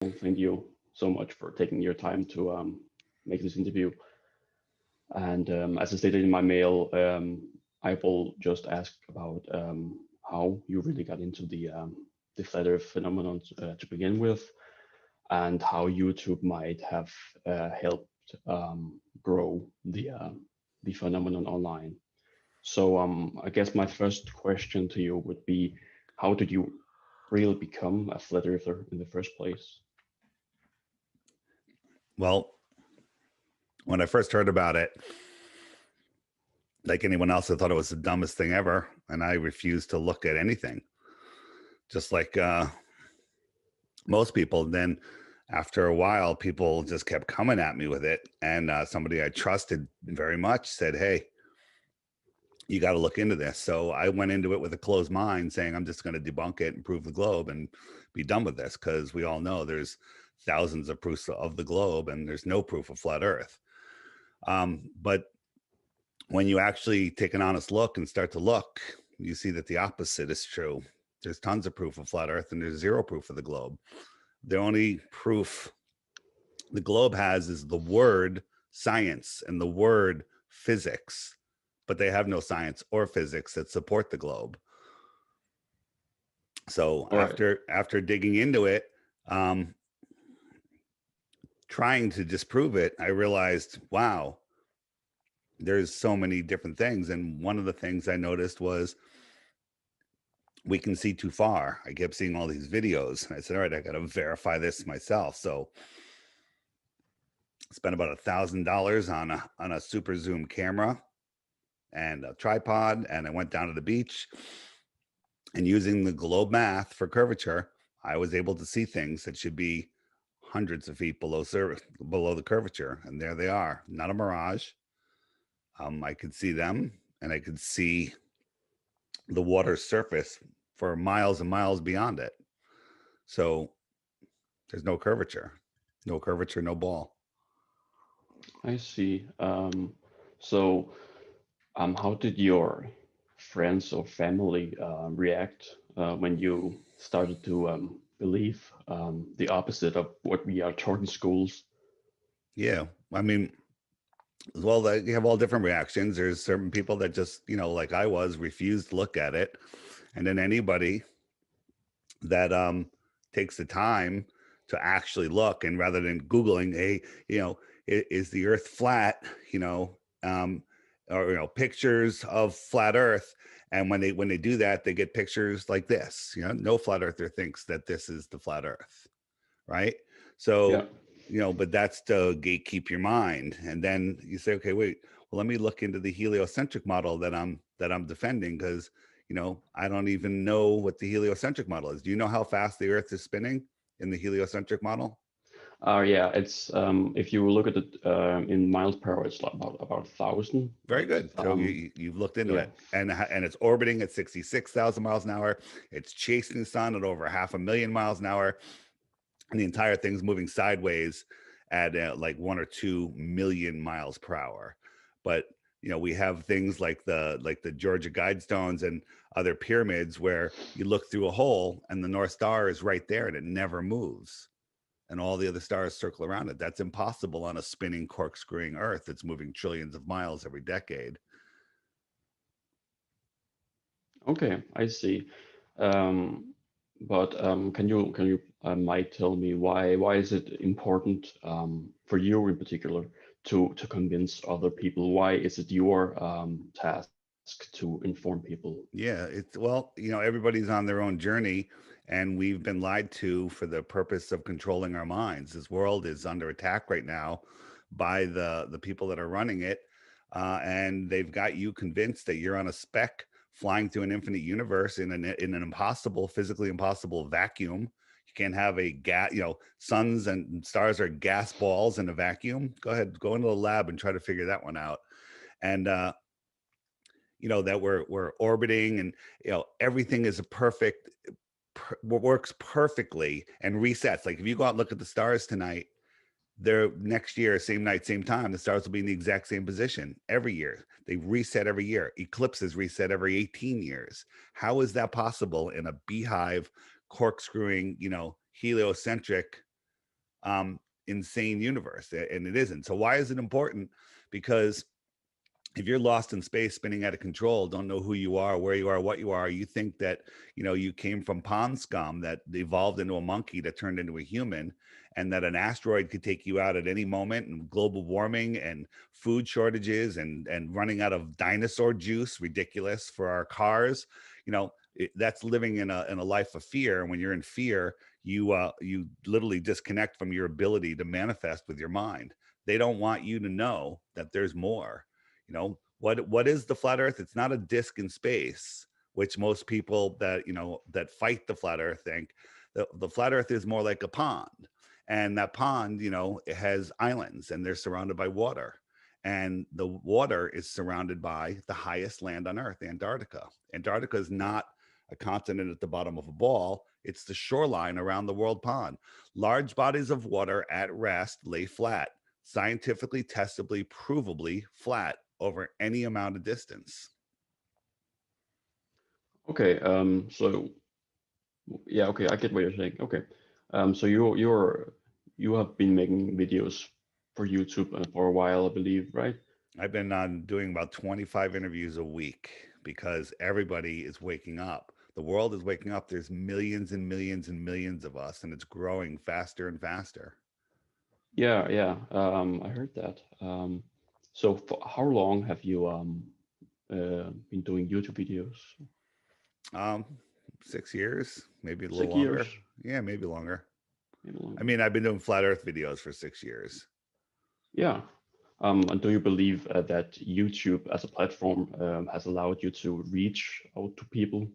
thank you so much for taking your time to make this interview. And as I stated in my mail, I will just ask about how you really got into the flat Earth phenomenon to begin with, and how YouTube might have helped grow the phenomenon online. So I guess my first question to you would be, how did you really become a flat earther in the first place? Well, when I first heard about it, like anyone else, I thought it was the dumbest thing ever, and I refused to look at anything, just like most people. Then, after a while, people just kept coming at me with it, and somebody I trusted very much said, "Hey, you got to look into this." So I went into it with a closed mind, saying, "I'm just going to debunk it and prove the globe and be done with this," because we all know there's thousands of proofs of the globe, and there's no proof of flat Earth. But when you actually take an honest look and start to look, you see that the opposite is true. There's tons of proof of flat Earth, and there's zero proof of the globe. The only proof the globe has is the word science and the word physics, but they have no science or physics that support the globe. So All right. after digging into it, um, trying to disprove it, I realized, wow, there's so many different things. And one of the things I noticed was we can see too far. I kept seeing all these videos. I said, all right, I got to verify this myself. So I spent about $1,000 on a super zoom camera and a tripod. And I went down to the beach, and using the globe math for curvature, I was able to see things that should be hundreds of feet below the curvature. And there they are, not a mirage. I could see them, and I could see the water's surface for miles and miles beyond it. So there's no curvature, no ball. I see. So, how did your friends or family react when you started to believe the opposite of what we are taught in schools? Yeah. I mean, well, you have all different reactions. There's certain people that just, like I was, refused to look at it. And then anybody that takes the time to actually look, and rather than Googling, hey, is the earth flat, um, or pictures of flat earth. And when they do that, they get pictures like this. No flat earther thinks that this is the flat earth, right? Yeah. So, but that's to gatekeep your mind. And then you say, okay, wait, well, let me look into the heliocentric model that I'm defending, because I don't even know what the heliocentric model is. Do you know how fast the earth is spinning in the heliocentric model? Yeah. It's if you look at it in miles per hour, it's like about 1,000. Very But good. So you've looked into yeah. it, and it's orbiting at 66,000 miles an hour. It's chasing the sun at over 500,000 miles an hour, and the entire thing's moving sideways at like 1 or 2 million miles per hour. But we have things like the Georgia Guidestones and other pyramids where you look through a hole and the North Star is right there and it never moves, and all the other stars circle around it. That's impossible on a spinning, corkscrewing Earth that's moving trillions of miles every decade. Okay, I see. Um, but can you might tell me why is it important for you in particular to convince other people? Why is it your task to inform people? Yeah, it's well, everybody's on their own journey, and we've been lied to for the purpose of controlling our minds. This world is under attack right now by the people that are running it, and they've got you convinced that you're on a speck flying through an infinite universe in an impossible, physically impossible vacuum. You can't have a gas. Suns and stars are gas balls in a vacuum. Go ahead, go into the lab and try to figure that one out. And that we're orbiting, and everything is a perfect works perfectly and resets. Like if you go out and look at the stars tonight, they're next year, same night, same time, the stars will be in the exact same position every year. They reset every year. Eclipses reset every 18 years. How is that possible in a beehive, corkscrewing, heliocentric insane universe, and it isn't. So why is it important? Because if you're lost in space, spinning out of control, don't know who you are, where you are, what you are, you think that, you know, you came from pond scum that evolved into a monkey that turned into a human, and that an asteroid could take you out at any moment, and global warming and food shortages and running out of dinosaur juice, ridiculous for our cars. You know, that's living in a life of fear. And when you're in fear, you literally disconnect from your ability to manifest with your mind. They don't want you to know that there's more. You know, what is the flat earth? It's not a disk in space, which most people that, you know, that fight the flat earth think. The flat earth is more like a pond, and that pond, you know, it has islands and they're surrounded by water, and the water is surrounded by the highest land on earth, Antarctica. Antarctica is not a continent at the bottom of a ball. It's the shoreline around the world pond. Large bodies of water at rest lay flat, scientifically, testably, provably flat over any amount of distance. Okay. So yeah. Okay. I get what you're saying. Okay. So you have been making videos for YouTube for a while, I believe, right? I've been doing about 25 interviews a week because everybody is waking up. The world is waking up. There's millions and millions and millions of us, and it's growing faster and faster. Yeah. Yeah. I heard that. So for how long have you been doing YouTube videos? Um, 6 years, maybe a little 6 years, longer. Yeah, maybe longer. maybe I longer. mean, I've been doing flat Earth videos for 6 years. Yeah. And do you believe that YouTube as a platform has allowed you to reach out to people?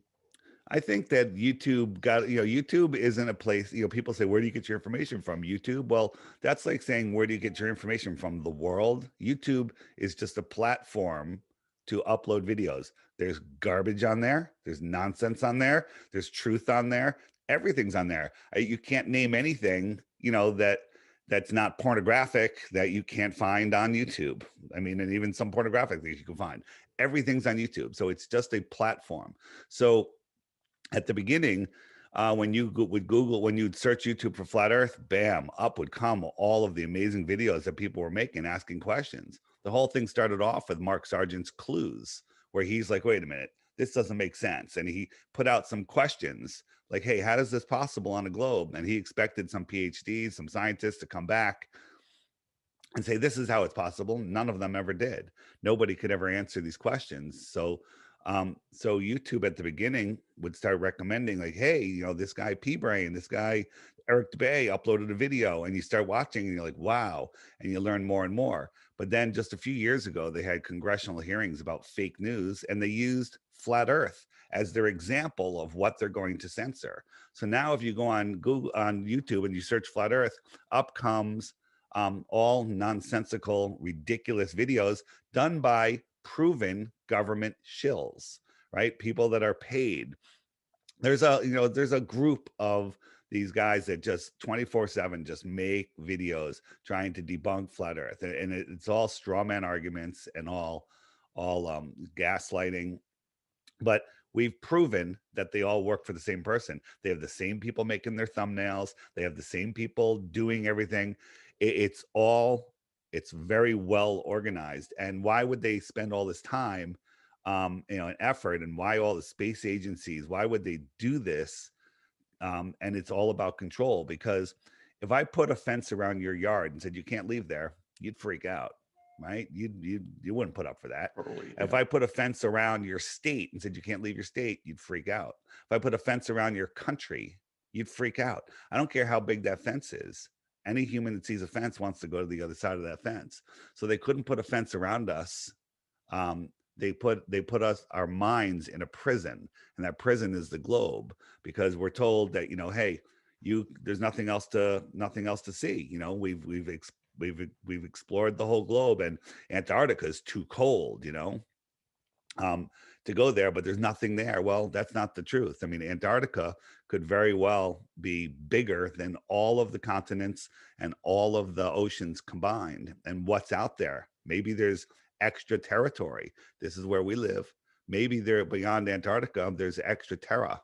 I think that YouTube got, you know, YouTube isn't a place, you know, people say, where do you get your information from? YouTube? Well, that's like saying, where do you get your information from? The world? YouTube is just a platform to upload videos. There's garbage on there, there's nonsense on there, there's truth on there, everything's on there. You can't name anything, you know, that's not pornographic that you can't find on YouTube. I mean, and even some pornographic things you can find. Everything's on YouTube. So it's just a platform. So at the beginning, when you would Google, when you'd search YouTube for flat Earth, bam, up would come all of the amazing videos that people were making, asking questions. The whole thing started off with Mark Sargent's Clues, where he's like, wait a minute, this doesn't make sense. And he put out some questions like, hey, how is this possible on a globe? And he expected some PhDs, some scientists to come back and say, this is how it's possible. None of them ever did. Nobody could ever answer these questions. So YouTube at the beginning would start recommending, like, hey, you know, this guy P Brain, this guy Eric DeBay uploaded a video, and you start watching and you're like, wow, and you learn more and more. But then just a few years ago, they had congressional hearings about fake news, and they used flat Earth as their example of what they're going to censor. So now if you go on Google, on YouTube, and you search flat Earth, up comes all nonsensical, ridiculous videos done by proven government shills, right? People that are paid. There's a group of these guys that just 24/7 just make videos trying to debunk flat Earth, and it's all straw man arguments and all gaslighting. But we've proven that they all work for the same person. They have the same people making their thumbnails. They have the same people doing everything. It's all, it's very well organized. And why would they spend all this time, you know, and effort, and why all the space agencies, why would they do this? And it's all about control, because if I put a fence around your yard and said you can't leave there, you'd freak out, right? You wouldn't put up for that. Probably, If yeah. I put a fence around your state and said you can't leave your state, you'd freak out. If I put a fence around your country, you'd freak out. I don't care how big that fence is. Any human that sees a fence wants to go to the other side of that fence. So they couldn't put a fence around us. um, they put us, our minds, in a prison, and that prison is the globe, because we're told that, you know, hey, you, there's nothing else to see. You know, we've explored the whole globe, and Antarctica is too cold, you know, um, to go there, but there's nothing there. Well, that's not the truth. I mean, Antarctica could very well be bigger than all of the continents and all of the oceans combined. And what's out there? Maybe there's extra territory. This is where we live. Maybe there, beyond Antarctica, there's extra terra.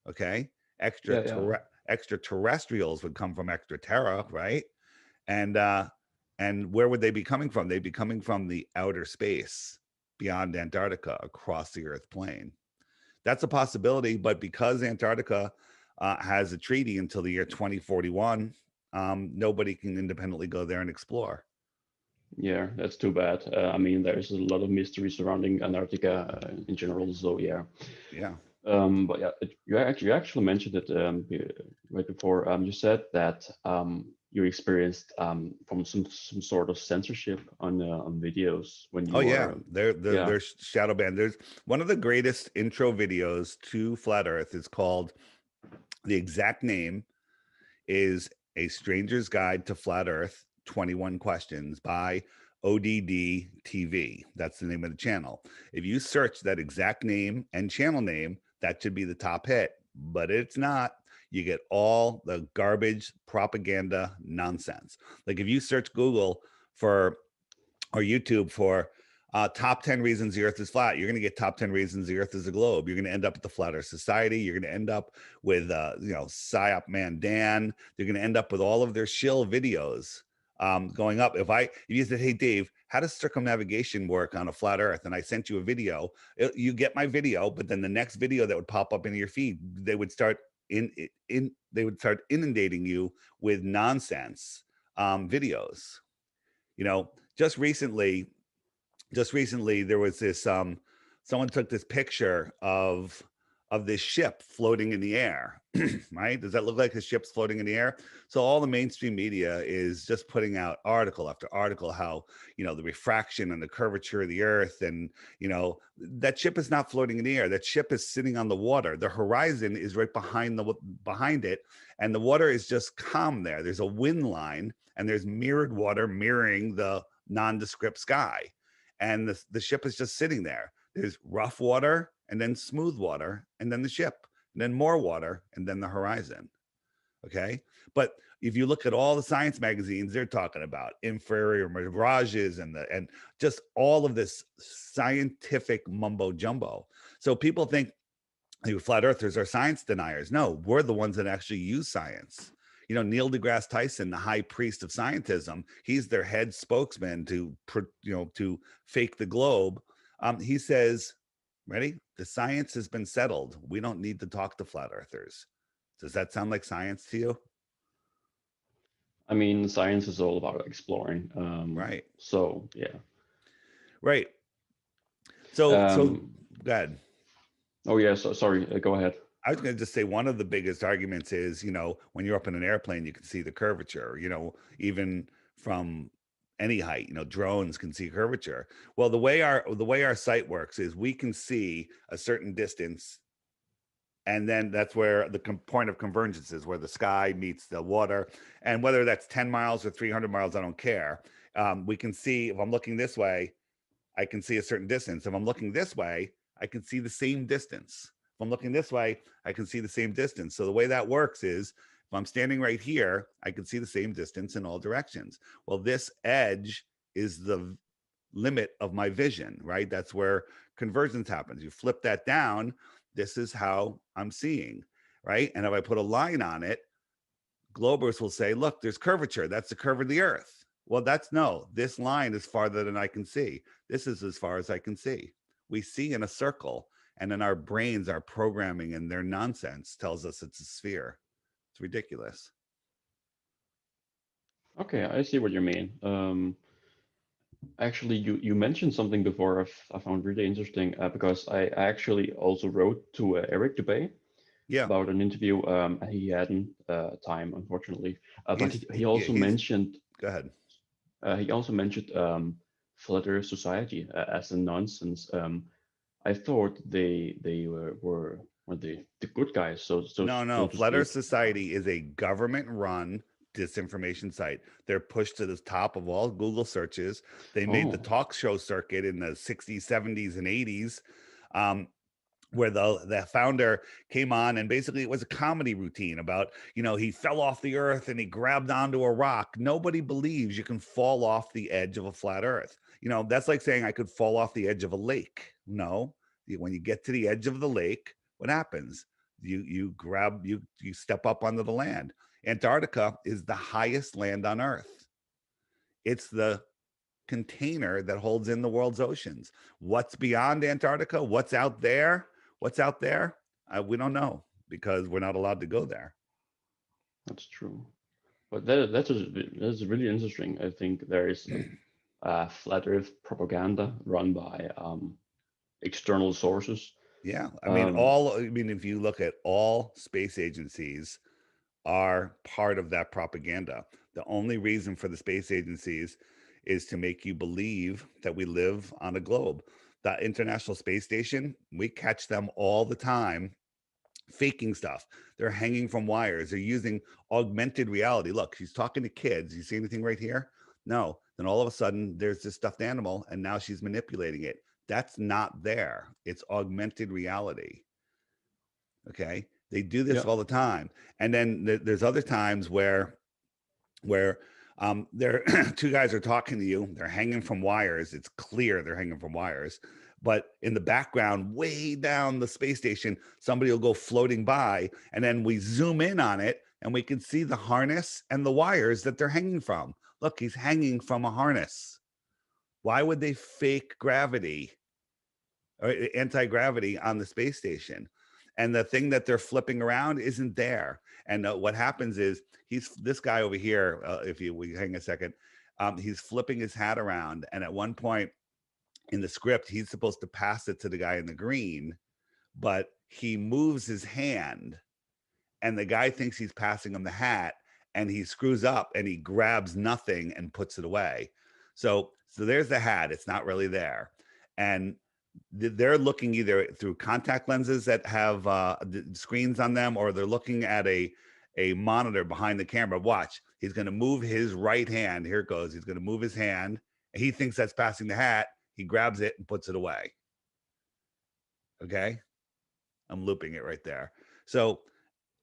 Okay, extra Yeah, yeah. extraterrestrials would come from extraterra, right? And where would they be coming from? They'd be coming from the outer space beyond Antarctica across the Earth plane. That's a possibility, but because Antarctica has a treaty until the year 2041, nobody can independently go there and explore. Yeah, that's too bad. I mean, there's a lot of mystery surrounding Antarctica in general. So yeah. Yeah. But yeah, you actually mentioned it right before. You said that you experienced from some sort of censorship on videos when Oh you yeah, were yeah. they're shadow banned. There's one of the greatest intro videos to Flat Earth is called, the exact name is A Stranger's Guide to Flat Earth, 21 Questions by ODD TV. That's the name of the channel. If you search that exact name and channel name, that should be the top hit, but it's not. You get all the garbage propaganda nonsense. Like if you search Google for, or YouTube for, top 10 reasons the earth is flat, you're going to get top 10 reasons the earth is a globe. You're going to end up with the Flat Earth Society. You're going to end up with, PSYOP Man Dan. You're going to end up with all of their shill videos going up. If you said, hey, Dave, how does circumnavigation work on a flat earth? And I sent you a video, you get my video, but then the next video that would pop up into your feed, they would start inundating you with nonsense videos. Just recently there was this someone took this picture of this ship floating in the air. Right? Does that look like a ship's floating in the air? So all the mainstream media is just putting out article after article how, the refraction and the curvature of the earth, and that ship is not floating in the air. That ship is sitting on the water. The horizon is right behind it, and the water is just calm there. There's a wind line, and there's mirrored water mirroring the nondescript sky, and the ship is just sitting there. There's rough water, and then smooth water, and then the ship, and then more water, and then the horizon. Okay. But if you look at all the science magazines, they're talking about inferior mirages and just all of this scientific mumbo jumbo. So people think flat earthers are science deniers. No, we're the ones that actually use science. Neil deGrasse Tyson, the high priest of scientism, he's their head spokesman to fake the globe. He says, ready? The science has been settled. We don't need to talk to flat earthers. Does that sound like science to you? I mean, science is all about exploring. Right. So yeah. Right. So go ahead. Oh yeah. So sorry. Go ahead. I was going to just say one of the biggest arguments is, when you're up in an airplane, you can see the curvature, even from any height, drones can see curvature. Well, the way our sight works is we can see a certain distance, and then that's where the point of convergence is, where the sky meets the water. And whether that's 10 miles or 300 miles, I don't care. We can see, if I'm looking this way, I can see a certain distance. If I'm looking this way, I can see the same distance. If I'm looking this way, I can see the same distance. So the way that works is, if I'm standing right here, I can see the same distance in all directions. Well, this edge is the limit of my vision, right? That's where convergence happens. You flip that down, this is how I'm seeing, right? And if I put a line on it, Globers will say, look, there's curvature. That's the curve of the earth. Well, this line is farther than I can see. This is as far as I can see. We see in a circle, and then our brains, our programming and their nonsense tells us it's a sphere. It's ridiculous. Okay, I see what you mean. Actually, you mentioned something before I found really interesting because I actually also wrote to Eric Dubay Yeah. about an interview. And he hadn't time, unfortunately. But he also mentioned. Go ahead. He also mentioned Flat Earth Society as a nonsense. I thought they were the good guys. So No. to Flat Earth speak. Society is a government-run disinformation site. They're pushed to the top of all Google searches. They made the talk show circuit in the 60s, 70s, and 80s. Where the founder came on, and basically it was a comedy routine about, he fell off the earth and he grabbed onto a rock. Nobody believes you can fall off the edge of a flat earth. That's like saying I could fall off the edge of a lake. No, when you get to the edge of the lake, what happens? you step up onto the land. Antarctica is the highest land on Earth. It's the container that holds in the world's oceans. What's beyond Antarctica? What's out there? What's out there? We don't know because we're not allowed to go there. That's true. But that's really interesting. I think there is flat Earth propaganda run by external sources. Yeah, I mean, if you look at all space agencies are part of that propaganda. The only reason for the space agencies is to make you believe that we live on a globe. The International Space Station, we catch them all the time faking stuff. They're hanging from wires. They're using augmented reality. Look, she's talking to kids. You see anything right here? No. Then all of a sudden, there's this stuffed animal, and now she's manipulating it. That's not there. It's augmented reality. Okay. They do this all the time. And then there's other times where there two guys are talking to you. They're hanging from wires. It's clear they're hanging from wires. But in the background, way down the space station, somebody will go floating by, and then we zoom in on it, and we can see the harness and the wires that they're hanging from. Look, he's hanging from a harness. Why would they fake gravity or anti-gravity on the space station? And the thing that they're flipping around isn't there. And what happens is this guy over here, we hang a second, he's flipping his hat around. And at one point in the script, he's supposed to pass it to the guy in the green, but he moves his hand and the guy thinks he's passing him the hat, and he screws up and he grabs nothing and puts it away. So there's the hat. It's not really there. And they're looking either through contact lenses that have screens on them, or they're looking at a monitor behind the camera. Watch, he's going to move his right hand. Here it goes. He's going to move his hand, and he thinks that's passing the hat. He grabs it and puts it away. Okay, I'm looping it right there. So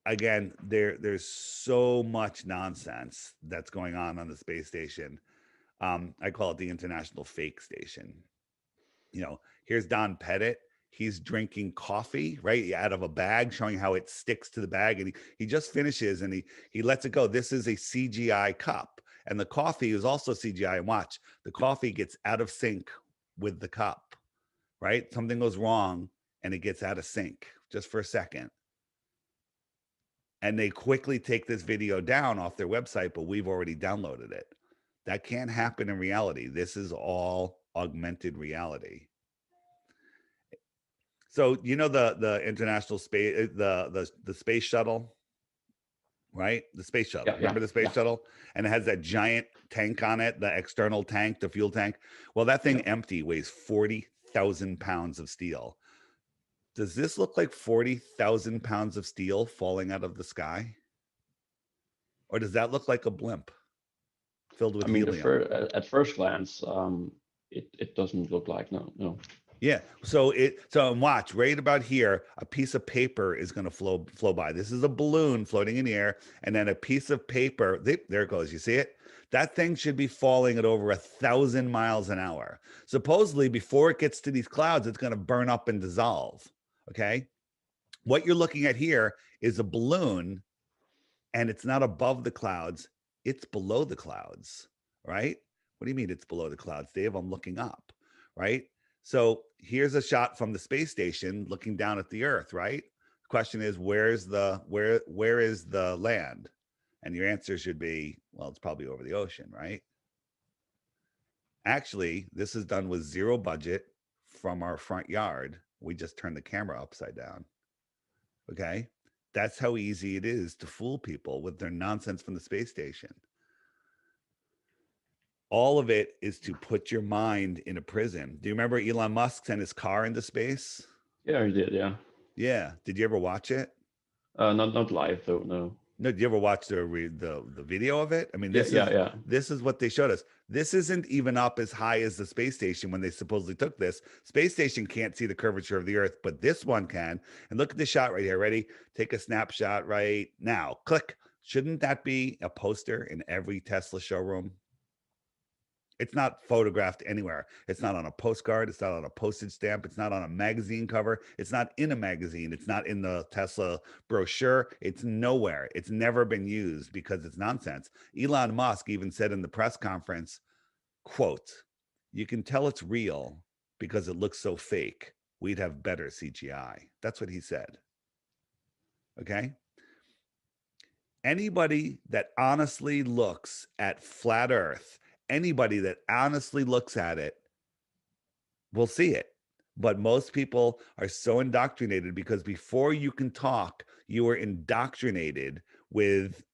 again, there's so much nonsense that's going on the space station. I call it the International Fake Station. Here's Don Pettit. He's drinking coffee, right, out of a bag, showing how it sticks to the bag. And he just finishes and he lets it go. This is a CGI cup. And the coffee is also CGI. And watch, the coffee gets out of sync with the cup, right? Something goes wrong and it gets out of sync just for a second. And they quickly take this video down off their website, but we've already downloaded it. That can't happen in reality. This is all augmented reality. So the International Space, the space shuttle, right? The space shuttle. Remember the space shuttle? And it has that giant tank on it, the external tank, the fuel tank. Well, that thing empty weighs 40,000 pounds of steel. Does this look like 40,000 pounds of steel falling out of the sky? Or does that look like a blimp filled with helium? At first glance, it doesn't look like, no. Yeah. So watch right about here, a piece of paper is going to flow by. This is a balloon floating in the air, and then a piece of paper. There it goes. You see it? That thing should be falling at over 1,000 miles an hour. Supposedly, before it gets to these clouds, it's going to burn up and dissolve. Okay. What you're looking at here is a balloon, and it's not above the clouds. It's below the clouds, right? What do you mean it's below the clouds, Dave? I'm looking up, right? So here's a shot from the space station looking down at the Earth, right? The question is, where is the land? And your answer should be, well, it's probably over the ocean, right? Actually, this is done with zero budget from our front yard. We just turned the camera upside down. Okay? That's how easy it is to fool people with their nonsense from the space station. All of it is to put your mind in a prison. Do you remember Elon Musk sent his car into space? Yeah, he did. Yeah. Yeah. Did you ever watch it? Not live though. No. No. Did you ever watch the video of it? I mean, this is what they showed us. This isn't even up as high as the space station when they supposedly took this. Space station can't see the curvature of the Earth, but this one can. And look at the shot right here. Ready? Take a snapshot right now. Click. Shouldn't that be a poster in every Tesla showroom? It's not photographed anywhere. It's not on a postcard. It's not on a postage stamp. It's not on a magazine cover. It's not in a magazine. It's not in the Tesla brochure. It's nowhere. It's never been used because it's nonsense. Elon Musk even said in the press conference, quote, "You can tell it's real because it looks so fake. We'd have better CGI." That's what he said. Okay. Anybody that honestly looks at flat Earth, anybody that honestly looks at it will see it. But most people are so indoctrinated because before you can talk, you are indoctrinated with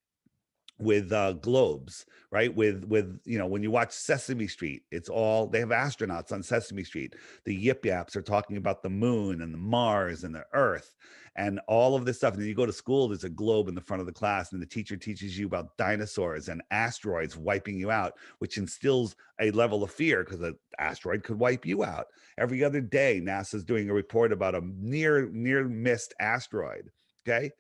globes, right? With when you watch Sesame Street, it's all, they have astronauts on Sesame Street. The Yip Yaps are talking about the moon and the Mars and the Earth and all of this stuff. And then you go to school, there's a globe in the front of the class, and the teacher teaches you about dinosaurs and asteroids wiping you out, which instills a level of fear because an asteroid could wipe you out. Every other day, NASA's doing a report about a near missed asteroid. Okay,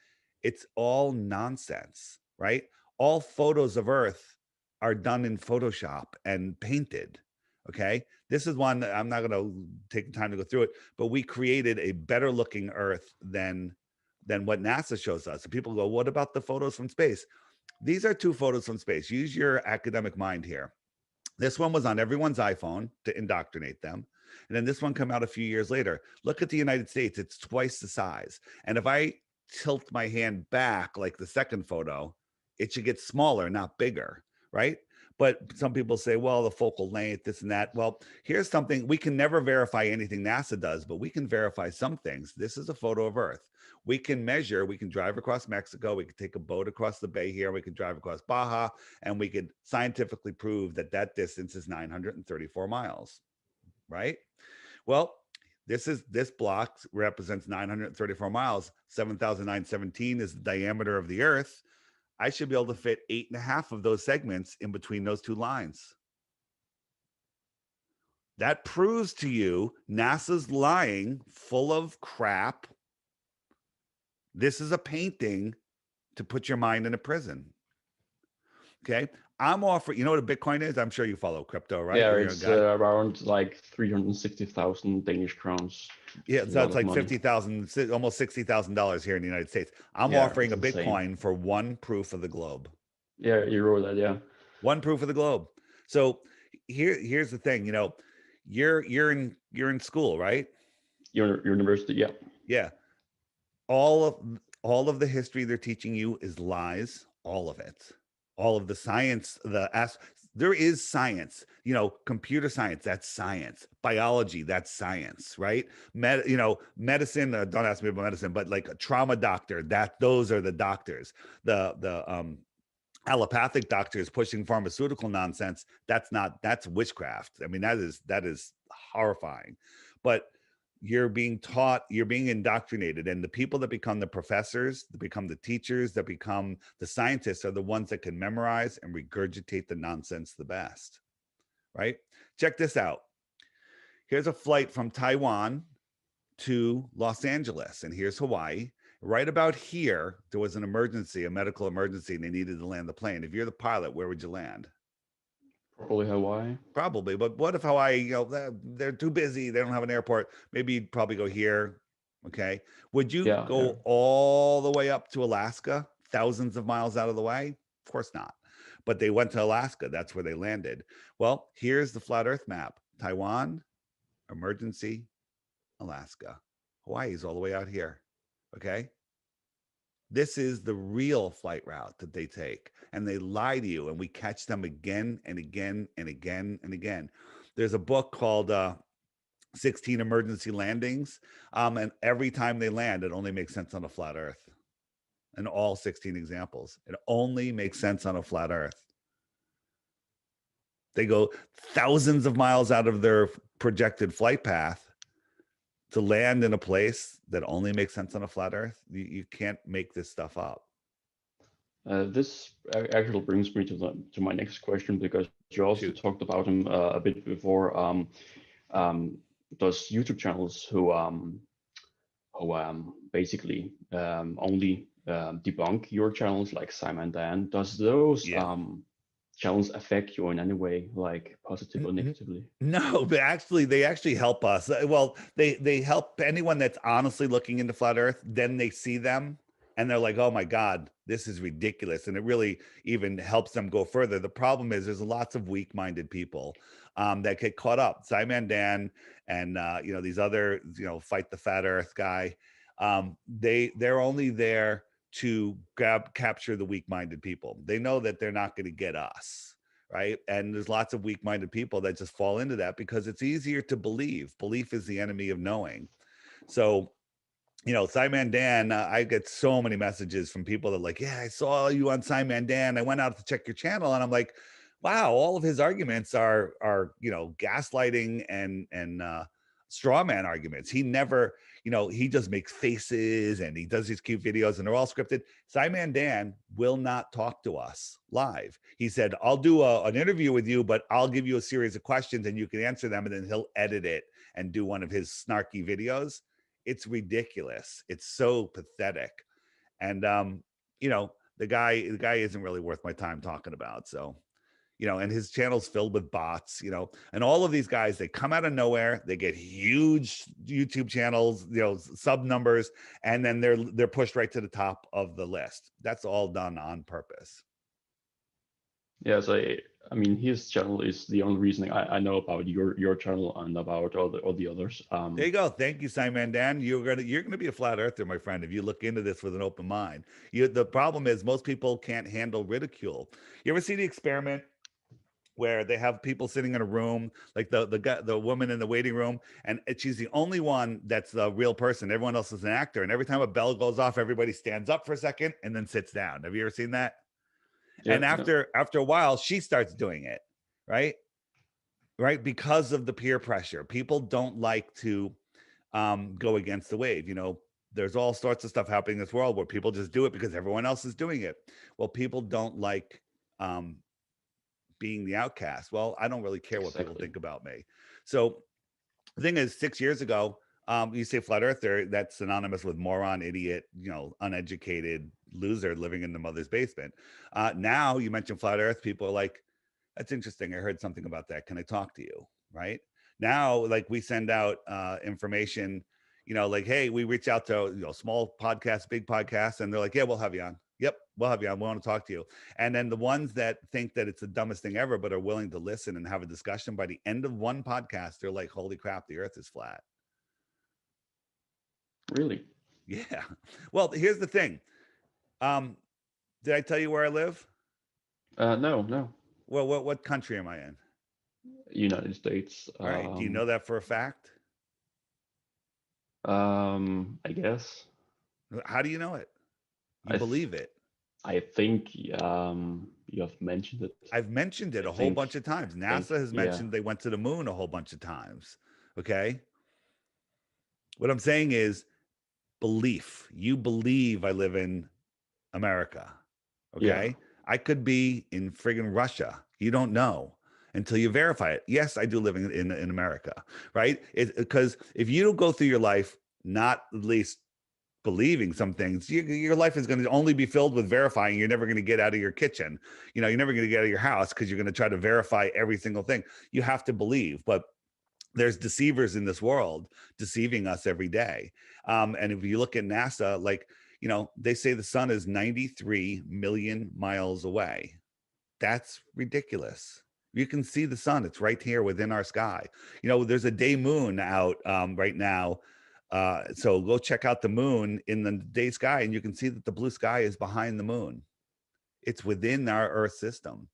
it's all nonsense, right? All photos of Earth are done in Photoshop and painted. Okay. This is one that I'm not going to take the time to go through it, but we created a better looking Earth than what NASA shows us. And people go, what about the photos from space? These are two photos from space. Use your academic mind here. This one was on everyone's iPhone to indoctrinate them. And then this one came out a few years later. Look at the United States. It's twice the size. And if I tilt my hand back like the second photo, it should get smaller, not bigger, right? But some people say, well, the focal length, this and that. Well, here's something. We can never verify anything NASA does, but we can verify some things. This is a photo of Earth. We can measure, we can drive across Mexico, we can take a boat across the bay here, we can drive across Baja, and we could scientifically prove that that distance is 934 miles, right? Well, this block represents 934 miles. 7,917 is the diameter of the Earth. I should be able to fit 8.5 of those segments in between those two lines. That proves to you NASA's lying, full of crap. This is a painting to put your mind in a prison. Okay. I'm offering, you know what a Bitcoin is? I'm sure you follow crypto, right? Yeah, it's around like 360,000 Danish crowns. Yeah, so it's like 50,000, almost $60,000 here in the United States. I'm offering a Bitcoin for one proof of the globe. Yeah, you wrote that. Yeah, one proof of the globe. So here's the thing. You're in school, right? Your university. Yeah. Yeah. All of the history they're teaching you is lies. All of it. All of the science, there is science, computer science, that's science. Biology, that's science, right? Medicine, don't ask me about medicine, but like a trauma doctor, those are the doctors. The allopathic doctors pushing pharmaceutical nonsense, that's witchcraft. I mean, that is horrifying. But you're being taught, you're being indoctrinated, and the people that become the professors, that become the teachers, that become the scientists are the ones that can memorize and regurgitate the nonsense the best, right? Check this out. Here's a flight from Taiwan to Los Angeles, and here's Hawaii. Right about here, there was an emergency, a medical emergency, and they needed to land the plane. If you're the pilot, where would you land? Probably Hawaii. Probably, but what if Hawaii, they're too busy, they don't have an airport. Maybe you'd probably go here. Okay. Would you go all the way up to Alaska, thousands of miles out of the way? Of course not. But they went to Alaska. That's where they landed. Well, here's the flat Earth map. Taiwan, emergency, Alaska. Hawaii is all the way out here. Okay. This is the real flight route that they take, and they lie to you, and we catch them again and again and again and again. There's a book called 16 Emergency Landings, and every time they land, it only makes sense on a flat Earth. And all 16 examples, it only makes sense on a flat Earth. They go thousands of miles out of their projected flight path to land in a place that only makes sense on a flat Earth. You can't make this stuff up. This actually brings me to my next question, because you also talked about him a bit before. Does YouTube channels who basically only debunk your channels, like Simon Dan, does those channels affect you in any way, like positive or negatively? No, but actually, they actually help us. Well, they help anyone that's honestly looking into flat Earth. Then they see them and they're like, "Oh my God, this is ridiculous," and it really even helps them go further. The problem is there's lots of weak-minded people that get caught up. Simon Dan and these other fight the flat Earth guy. They're only there to capture the weak-minded people. They know that they're not going to get us. Right. And there's lots of weak-minded people that just fall into that because it's easier to believe. Belief is the enemy of knowing. So, Simon Dan, I get so many messages from people that are like, yeah, I saw you on Simon Dan. I went out to check your channel. And I'm like, wow, all of his arguments are gaslighting and straw man arguments. He never, he just makes faces and he does these cute videos and they're all scripted. Simon Dan will not talk to us live. He said, I'll do an interview with you, but I'll give you a series of questions and you can answer them, and then he'll edit it and do one of his snarky videos. It's ridiculous. It's so pathetic. And the guy isn't really worth my time talking about. So and his channel's filled with bots, and all of these guys, they come out of nowhere, they get huge YouTube channels, sub numbers, and then they're pushed right to the top of the list. That's all done on purpose. Yeah, so I mean, his channel is the only reason I know about your channel and about all the others. There you go. Thank you, Simon Dan. You're gonna be a flat earther, my friend, if you look into this with an open mind. The problem is most people can't handle ridicule. You ever see The Experiment, where they have people sitting in a room, like the woman in the waiting room, and she's the only one that's the real person. Everyone else is an actor, and every time a bell goes off, everybody stands up for a second and then sits down. Have you ever seen that? Yeah, and after a while, she starts doing it, right? Right, because of the peer pressure. People don't like to go against the wave. There's all sorts of stuff happening in this world where people just do it because everyone else is doing it. Well, people don't like being the outcast. Well, I don't really care what people think about me. So the thing is, 6 years ago, you say flat earther, that's synonymous with moron, idiot, uneducated loser living in the mother's basement. Now you mention flat earth, people are like, that's interesting. I heard something about that. Can I talk to you? Right now, like we send out information, like, hey, we reach out to small podcasts, big podcasts, and they're like, yeah, we'll have you on. Yep, we'll have you on. We want to talk to you. And then the ones that think that it's the dumbest thing ever, but are willing to listen and have a discussion, by the end of one podcast, they're like, holy crap, the earth is flat. Really? Yeah. Well, here's the thing. Did I tell you where I live? No. Well, what country am I in? United States. All right. Do you know that for a fact? I guess. How do you know it? You believe it? I think you have mentioned it. I've mentioned it a whole bunch of times. NASA has mentioned they went to the moon a whole bunch of times. Okay. What I'm saying is belief. You believe I live in America. Okay. Yeah. I could be in friggin' Russia. You don't know until you verify it. Yes, I do live in America, right? Because if you don't go through your life not at least believing some things, your life is going to only be filled with verifying. You're never going to get out of your kitchen. You're never going to get out of your house because you're going to try to verify every single thing. You have to believe, but there's deceivers in this world deceiving us every day. And if you look at NASA, like, they say the sun is 93 million miles away. That's ridiculous. You can see the sun. It's right here within our sky. There's a day moon out right now. So go check out the moon in the day sky, and you can see that the blue sky is behind the moon. It's within our Earth system.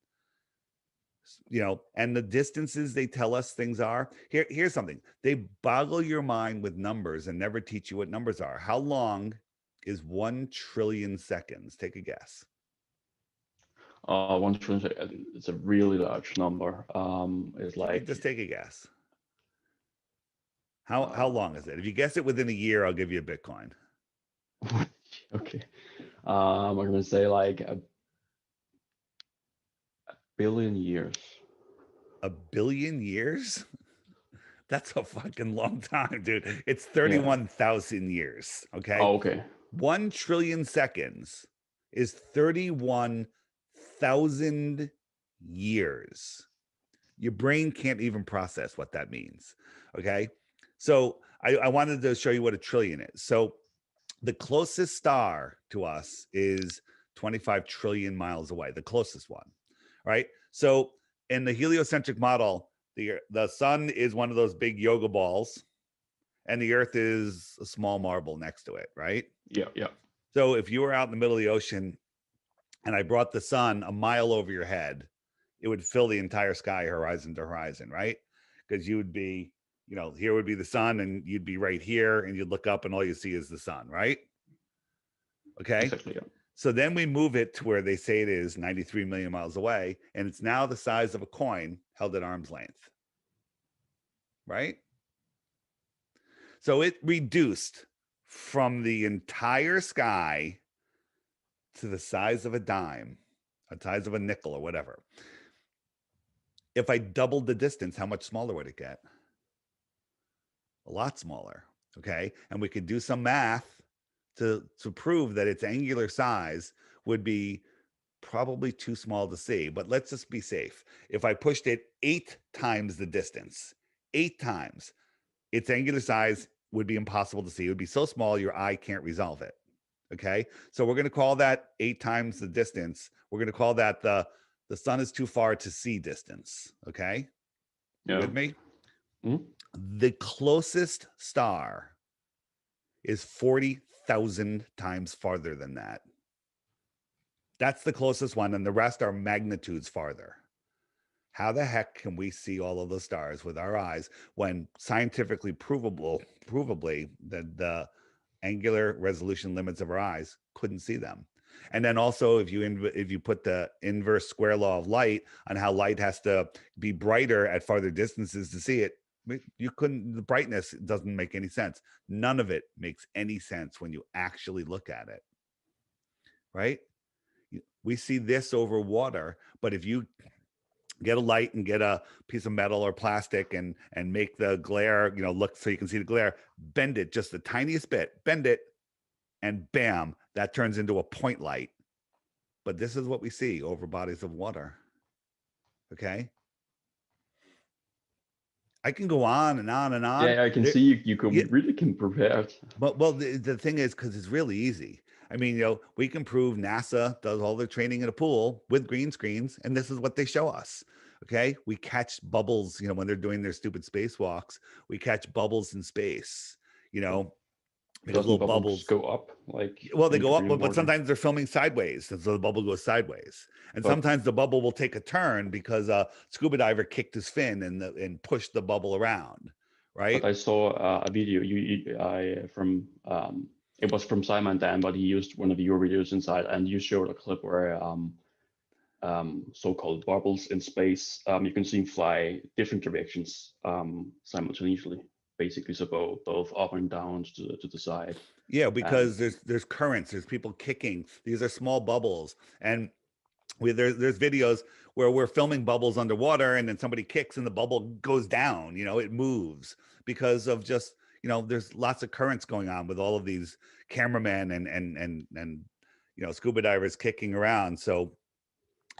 And the distances they tell us things are. Here's something. They boggle your mind with numbers and never teach you what numbers are. How long is 1 trillion seconds? Take a guess. 1 trillion. It's a really large number. It's like, just take a guess. How long is it? If you guess it within a year, I'll give you a Bitcoin. Okay. I'm gonna say like a billion years. A billion years? That's a fucking long time, dude. It's 31,000 years. Okay. Oh, okay. 1 trillion seconds is 31,000 years. Your brain can't even process what that means. Okay. So I wanted to show you what a trillion is. So the closest star to us is 25 trillion miles away, the closest one, right? So in the heliocentric model, the sun is one of those big yoga balls, and the earth is a small marble next to it, right? Yeah, yeah. So if you were out in the middle of the ocean and I brought the sun a mile over your head, it would fill the entire sky horizon to horizon, right? Because you would be, here would be the sun and you'd be right here and you'd look up and all you see is the sun, right? Okay. Exactly, yeah. So then we move it to where they say it is 93 million miles away, and it's now the size of a coin held at arm's length, right? So it reduced from the entire sky to the size of a dime, the size of a nickel or whatever. If I doubled the distance, how much smaller would it get? A lot smaller, okay? And we could do some math to prove that its angular size would be probably too small to see, but let's just be safe. If I pushed it 8 times the distance, 8 times, its angular size would be impossible to see. It would be so small your eye can't resolve it. Okay, so we're going to call that 8 times the distance. We're going to call that the sun is too far to see distance. Okay, you with me? Mm-hmm. The closest star is 40,000 times farther than that. That's the closest one, and the rest are magnitudes farther. How the heck can we see all of the stars with our eyes when scientifically provably the angular resolution limits of our eyes couldn't see them? And then also, if you put the inverse square law of light on how light has to be brighter at farther distances to see it, you couldn't. The brightness doesn't make any sense. None of it makes any sense when you actually look at it, right? We see this over water, but if you get a light and get a piece of metal or plastic and make the glare, look so you can see the glare, bend it just the tiniest bit, bend it, and bam, that turns into a point light. But this is what we see over bodies of water. Okay. I can go on and on and on. Yeah, I can see you really can prepare it. But well, the thing is, because it's really easy. I mean, we can prove NASA does all their training in a pool with green screens, and this is what they show us. Okay, we catch bubbles. When they're doing their stupid spacewalks, we catch bubbles in space. Because Doesn't little bubbles go up like? Well, they go up, but sometimes they're filming sideways, and so the bubble goes sideways. And sometimes the bubble will take a turn because a scuba diver kicked his fin and pushed the bubble around. Right. But I saw a video from it was from Simon Dan, but he used one of your videos inside, and you showed a clip where so-called bubbles in space, you can see them fly different directions simultaneously, basically, so both up and down to the side. Yeah, because there's currents, there's people kicking. These are small bubbles, and there's videos where we're filming bubbles underwater, and then somebody kicks and the bubble goes down. It moves because of just there's lots of currents going on with all of these cameramen and scuba divers kicking around. So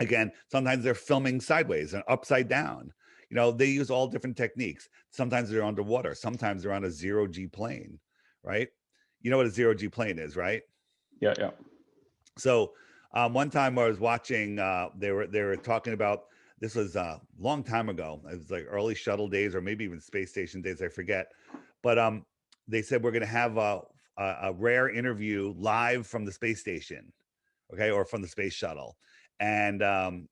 again, sometimes they're filming sideways and upside down. They use all different techniques. Sometimes they're underwater. Sometimes they're on a 0G plane, right? You know what a 0G plane is, right? Yeah, yeah. So one time I was watching, they were talking about, this was a long time ago. It was like early shuttle days or maybe even space station days, I forget. But they said we're going to have a rare interview live from the space station, okay, or from the space shuttle. And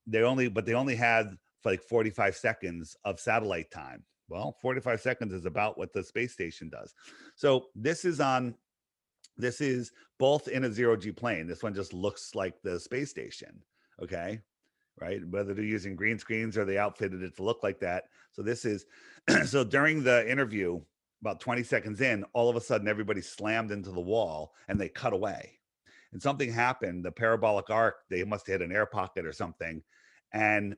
they only had like 45 seconds of satellite time. Well, 45 seconds is about what the space station does. So this is both in a 0G plane. This one just looks like the space station. Okay. Right. Whether they're using green screens or they outfitted it to look like that. So this is, so during the interview, about 20 seconds in, all of a sudden everybody slammed into the wall and they cut away. And something happened. The parabolic arc, they must have hit an air pocket or something. And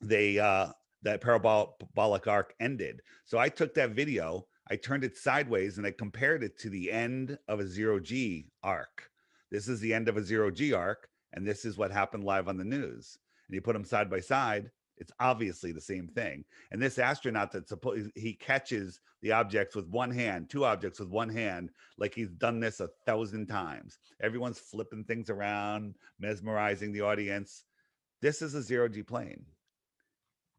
that parabolic arc ended. So I took that video, I turned it sideways, and I compared it to the end of a 0G arc. This is the end of a 0G arc, and this is what happened live on the news. and you put them side by side, it's obviously the same thing. And this astronaut that's supposed, he catches the objects with one hand, two objects with one hand, like he's done this 1,000 times. Everyone's flipping things around, mesmerizing the audience. This is a zero-G plane.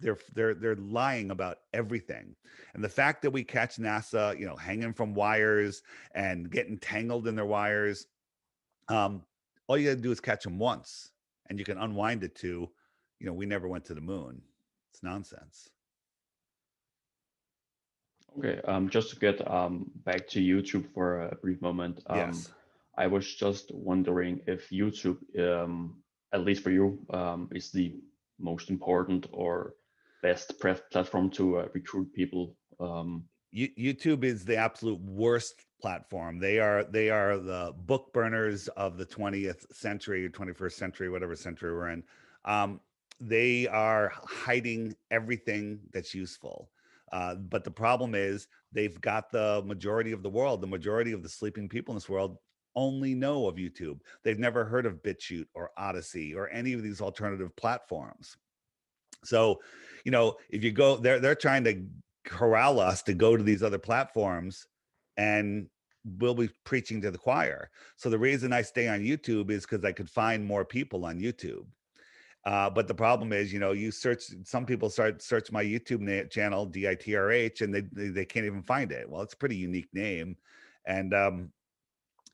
They're lying about everything. And the fact that we catch NASA, you know, hanging from wires and getting tangled in their wires, all you got to do is catch them once, and you can unwind it to, you know, we never went to the moon. It's nonsense. Okay, just to get back to YouTube for a brief moment, Yes. I was just wondering if YouTube, at least for you, is the most important or best platform to recruit people. YouTube is the absolute worst platform. They are the book burners of the 20th century, 21st century, whatever century we're in. They are hiding everything that's useful. But the problem is they've got the majority of the world, the majority of the sleeping people in this world only know of YouTube. They've never heard of BitChute or Odyssey or any of these alternative platforms. So, you know, if you go, they're trying to corral us to go to these other platforms, and we'll be preaching to the choir. So the reason I stay on YouTube is because I could find more people on YouTube. But the problem is, you know, you search, some people search my YouTube channel, DITRH, and they can't even find it. Well, it's a pretty unique name, and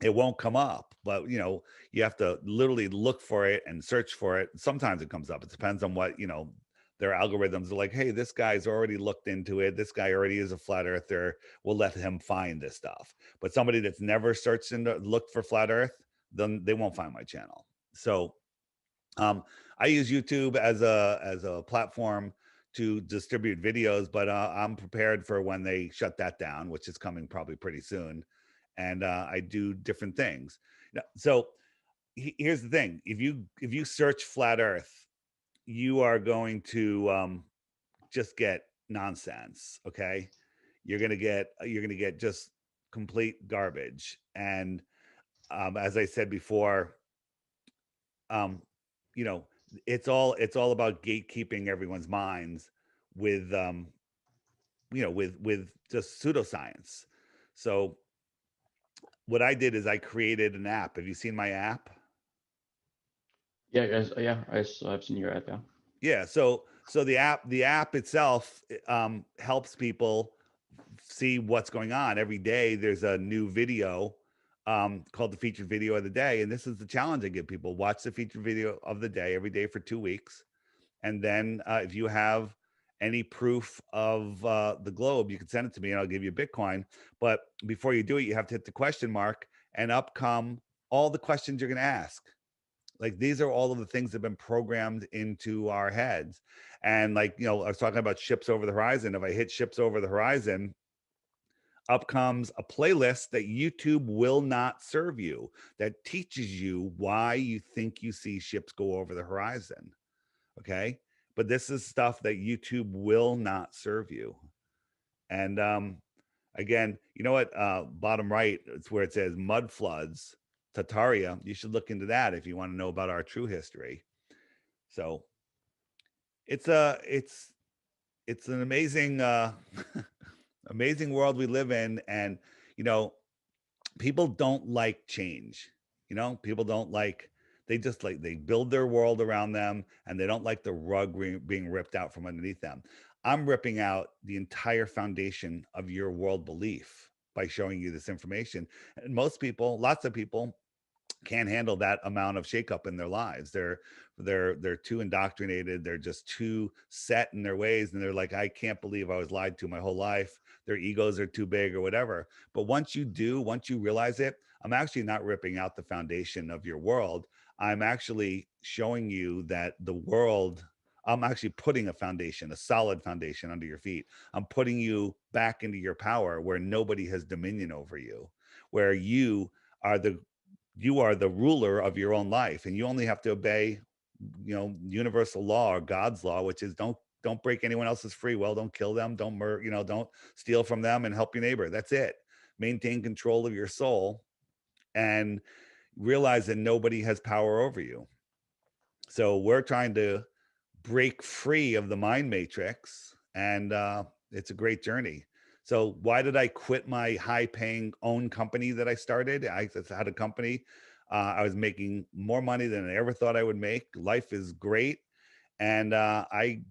it won't come up. But, you know, you have to literally look for it and search for it. Sometimes it comes up. It depends on what, you know, their algorithms are like, hey, this guy's already looked into it. This guy already is a flat earther. We'll let him find this stuff. But somebody that's never searched and looked for flat earth, then they won't find my channel. So I use YouTube as a platform to distribute videos, but I'm prepared for when they shut that down, which is coming probably pretty soon. And I do different things. So here's the thing: if you search flat Earth, you are going to just get nonsense. Okay, you're gonna get just complete garbage. And as I said before, um, you know, it's all about gatekeeping everyone's minds with you know, with just pseudoscience. So what I did is I created an app. Have you seen my app? Yeah, yes, yeah, I've seen your ad. Yeah. Yeah. So the app itself helps people see what's going on every day. There's a new video called the featured video of the day, and this is the challenge I give people: watch the featured video of the day every day for 2 weeks, and then if you have any proof of the globe, you can send it to me, and I'll give you Bitcoin. But before you do it, you have to hit the question mark, and up come all the questions you're going to ask. Like, these are all of the things that have been programmed into our heads. And like, you know, I was talking about ships over the horizon. If I hit ships over the horizon, up comes a playlist that YouTube will not serve you, that teaches you why you think you see ships go over the horizon. Okay. But this is stuff that YouTube will not serve you. And again, you know what? Bottom right, it's where it says mud floods, Tartaria. You should look into that if you want to know about our true history. So it's it's an amazing amazing world we live in. And you know, people don't like change. You know, people don't like, they just like, they build their world around them, and they don't like the rug being ripped out from underneath them. I'm ripping out the entire foundation of your world belief by showing you this information. And most people, lots of people, can't handle that amount of shakeup in their lives. They're too indoctrinated. They're just too set in their ways, and they're like, I can't believe I was lied to my whole life. Their egos are too big or whatever. But once you realize it, I'm actually not ripping out the foundation of your world. I'm actually showing you that the world, I'm actually putting a foundation, a solid foundation under your feet. I'm putting you back into your power, where nobody has dominion over you, where are the you are the ruler of your own life, and you only have to obey, you know, universal law or God's law, which is don't break anyone else's free will, don't kill them, don't you know, don't steal from them, and help your neighbor. That's it. Maintain control of your soul, and realize that nobody has power over you. So we're trying to break free of the mind matrix, and it's a great journey. So why did I quit my high-paying own company that I started? I just had a company. I was making more money than I ever thought I would make. Life is great, and I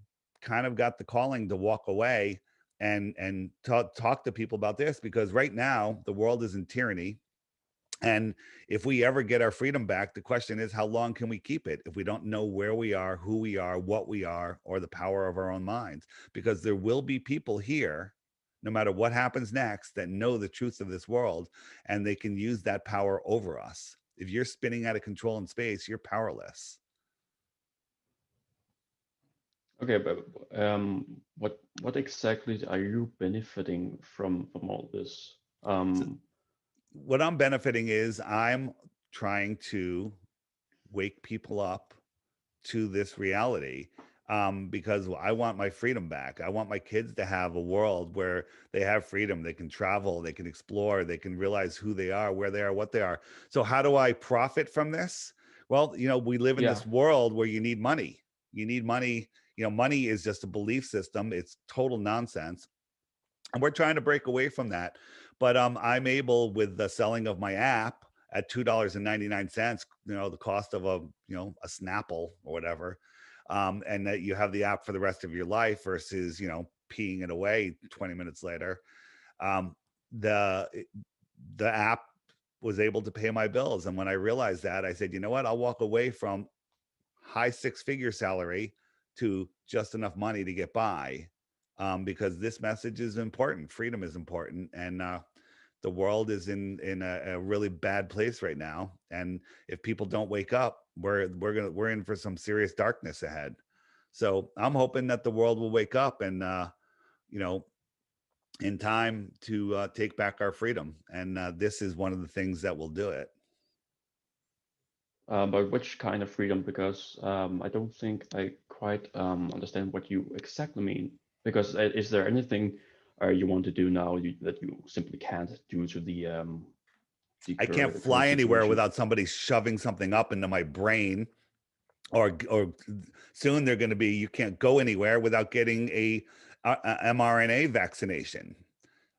kind of got the calling to walk away and talk to people about this, because right now the world is in tyranny. And if we ever get our freedom back, the question is, how long can we keep it if we don't know where we are, who we are, what we are, or the power of our own minds? Because there will be people here, no matter what happens next, that know the truth of this world, and they can use that power over us. If you're spinning out of control in space, you're powerless. Okay, but what exactly are you benefiting from all this? So what I'm benefiting is I'm trying to wake people up to this reality, because I want my freedom back. I want my kids to have a world where they have freedom. They can travel, they can explore, they can realize who they are, where they are, what they are. So how do I profit from this? Well, we live in Yeah. this world where you need money. You need money. Money is just a belief system. It's total nonsense. And we're trying to break away from that. But I'm able, with the selling of my app at $2.99, the cost of a Snapple or whatever, and that you have the app for the rest of your life versus peeing it away 20 minutes later. um, the the app was able to pay my bills, and when I realized that, I said, you know what, I'll walk away from high six-figure salary to just enough money to get by, because this message is important. Freedom is important, and the world is in a really bad place right now. And if people don't wake up, we're in for some serious darkness ahead. So I'm hoping that the world will wake up, and you know in time to take back our freedom. And this is one of the things that will do it. But which kind of freedom? Because I don't think I quite understand what you exactly mean. Because is there anything you want to do now that you simply can't due to I can't the current fly anywhere situation? without somebody shoving something up into my brain, or soon they're going to be, you can't go anywhere without getting a mRNA vaccination.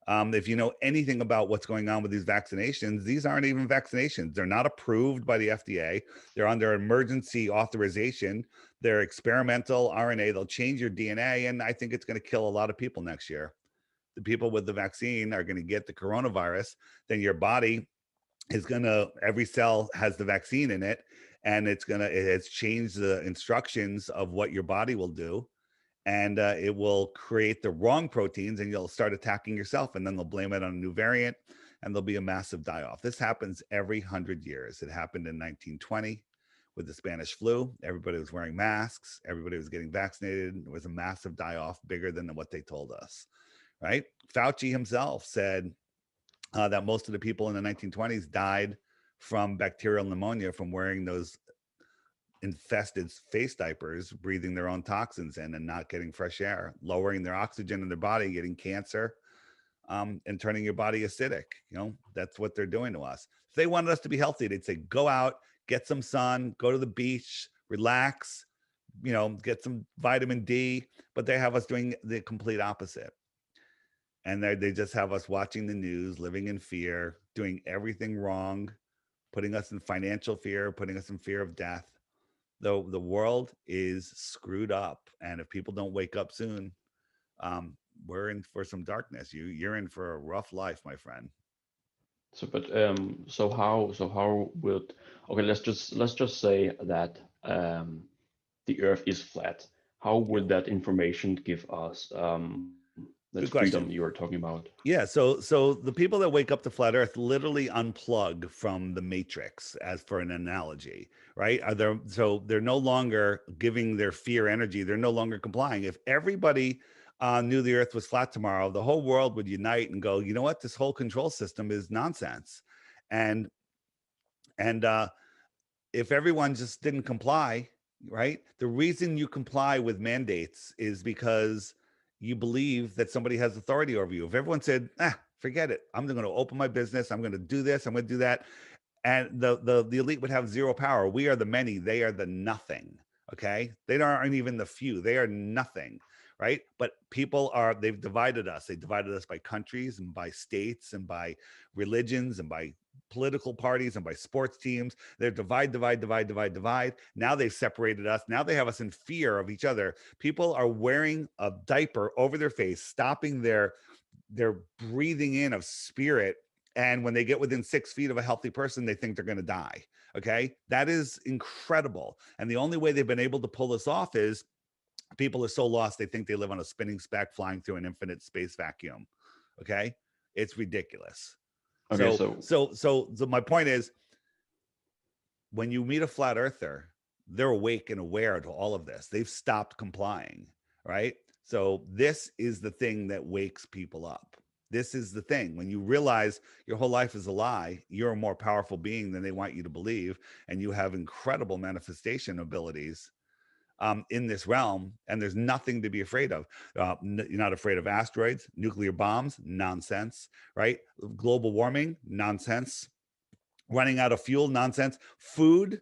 If you know anything about what's going on with these vaccinations, these aren't even vaccinations. They're not approved by the FDA. They're under emergency authorization. They're experimental RNA. They'll change your DNA, and I think it's going to kill a lot of people next year. The people with the vaccine are going to get the coronavirus. Then your body is going to, every cell has the vaccine in it, and it has changed the instructions of what your body will do, and it will create the wrong proteins, and you'll start attacking yourself, and then they'll blame it on a new variant, and there'll be a massive die-off. This happens every 100 years. It happened in 1920 with the Spanish flu. Everybody was wearing masks. Everybody was getting vaccinated. It was a massive die-off, bigger than what they told us, right? Fauci himself said that most of the people in the 1920s died from bacterial pneumonia from wearing those infested face diapers, breathing their own toxins in and not getting fresh air, lowering their oxygen in their body, getting cancer, and turning your body acidic. That's what they're doing to us. If they wanted us to be healthy, they'd say, go out, get some sun, go to the beach, relax, get some vitamin D, but they have us doing the complete opposite. And they just have us watching the news, living in fear, doing everything wrong, putting us in financial fear, putting us in fear of death. Though the world is screwed up, and if people don't wake up soon, we're in for some darkness. You're in for a rough life, my friend. So, but so how would, okay, let's just say that the Earth is flat. How Yeah, would that information give us that good freedom you question. were talking about? Yeah, so the people that wake up to flat Earth literally unplug from the matrix, as for an analogy, right? So they're no longer giving their fear energy. They're no longer complying. If everybody knew the Earth was flat tomorrow, the whole world would unite and go, you know what? This whole control system is nonsense. And and if everyone just didn't comply, right? The reason you comply with mandates is because you believe that somebody has authority over you. If everyone said, forget it, I'm going to open my business, I'm going to do this, I'm going to do that, and the elite would have zero power. We are the many, they are the nothing. Okay, they aren't even the few. They are nothing, right? But they've divided us. They divided us by countries and by states and by religions and by political parties and by sports teams. They're divide, divide, divide, divide, divide. Now they've separated us. Now they have us in fear of each other. People are wearing a diaper over their face, stopping their breathing in of spirit. And when they get within 6 feet of a healthy person, they think they're going to die. Okay. That is incredible. And the only way they've been able to pull this off is people are so lost, they think they live on a spinning speck flying through an infinite space vacuum. Okay. It's ridiculous. Okay, So my point is, when you meet a flat earther, they're awake and aware to all of this. They've stopped complying, right? So this is the thing that wakes people up. This is the thing. When you realize your whole life is a lie, you're a more powerful being than they want you to believe, and you have incredible manifestation abilities in this realm, and there's nothing to be afraid of. You're not afraid of asteroids, nuclear bombs, nonsense, right? Global warming, nonsense. Running out of fuel, nonsense. Food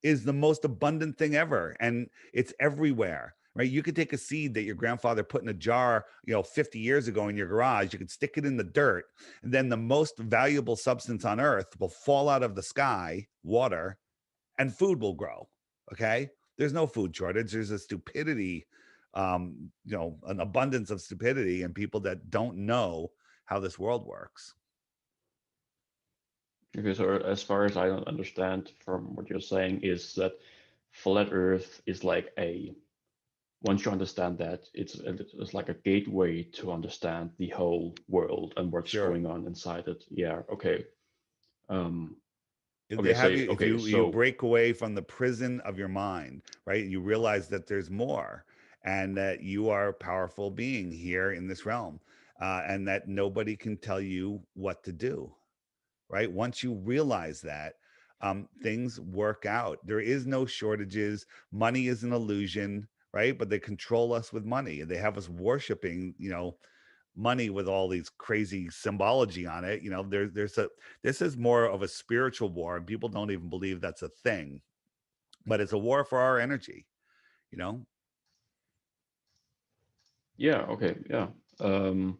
is the most abundant thing ever, and it's everywhere, right? You could take a seed that your grandfather put in a jar, 50 years ago in your garage. You could stick it in the dirt, and then the most valuable substance on earth will fall out of the sky, water, and food will grow. Okay, there's no food shortage. There's a stupidity, an abundance of stupidity and people that don't know how this world works. okay, so as far as I understand from what you're saying is that flat Earth is like once you understand that, it's like a gateway to understand the whole world and what's Sure. going on inside it. Yeah, okay. Um, If they okay, have so you, if okay, you so break away from the prison of your mind, right? You realize that there's more, and that you are a powerful being here in this realm, and that nobody can tell you what to do, right? Once you realize that, things work out. There is no shortages. Money is an illusion, right? But they control us with money, and they have us worshiping, money with all these crazy symbology on it. This is more of a spiritual war, and people don't even believe that's a thing, but it's a war for our energy, you know. yeah, okay, yeah. Um,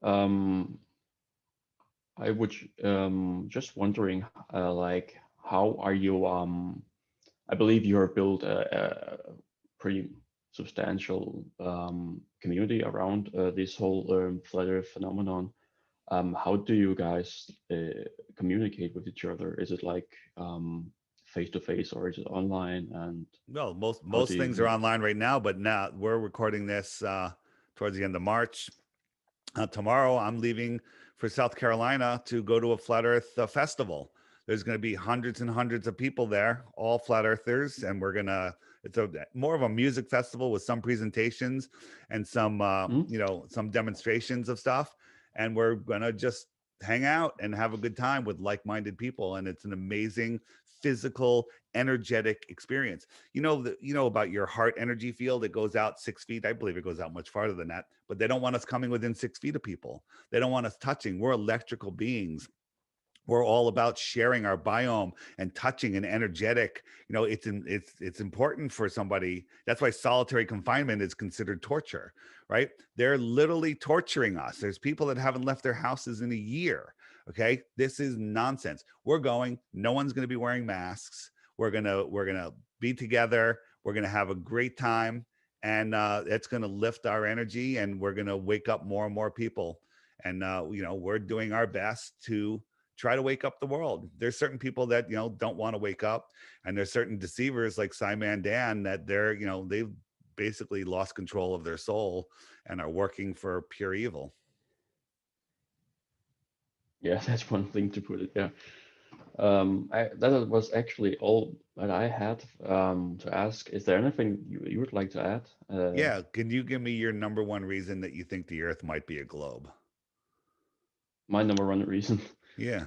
um, I would just wondering, like, how are you? I believe you're built a pretty substantial community around this whole flat Earth phenomenon. How do you guys communicate with each other? Is it like face to face or is it online? And Well, most how do most things are you? online right now, but now we're recording this towards the end of March. Tomorrow, I'm leaving for South Carolina to go to a flat Earth festival. There's going to be hundreds and hundreds of people there, all flat earthers, and it's a more of a music festival with some presentations and Hmm? some demonstrations of stuff. And we're gonna just hang out and have a good time with like-minded people. And it's an amazing physical, energetic experience. You know about your heart energy field. It goes out 6 feet. I believe it goes out much farther than that, but they don't want us coming within 6 feet of people. They don't want us touching. We're electrical beings. We're all about sharing our biome and touching and energetic. It's important for somebody. That's why solitary confinement is considered torture, right? They're literally torturing us. There's people that haven't left their houses in a year. Okay, this is nonsense. We're going. No one's going to be wearing masks. We're gonna be together. We're gonna have a great time, and it's gonna lift our energy, and we're gonna wake up more and more people. And we're doing our best to try to wake up the world. There's certain people that don't want to wake up, and there's certain deceivers like Simon Dan that they've basically lost control of their soul and are working for pure evil. Yeah, that's one thing to put it. Yeah. That was actually all that I had to ask. Is there anything you would like to add? Yeah, can you give me your number one reason that you think the earth might be a globe? My number one reason. Yeah.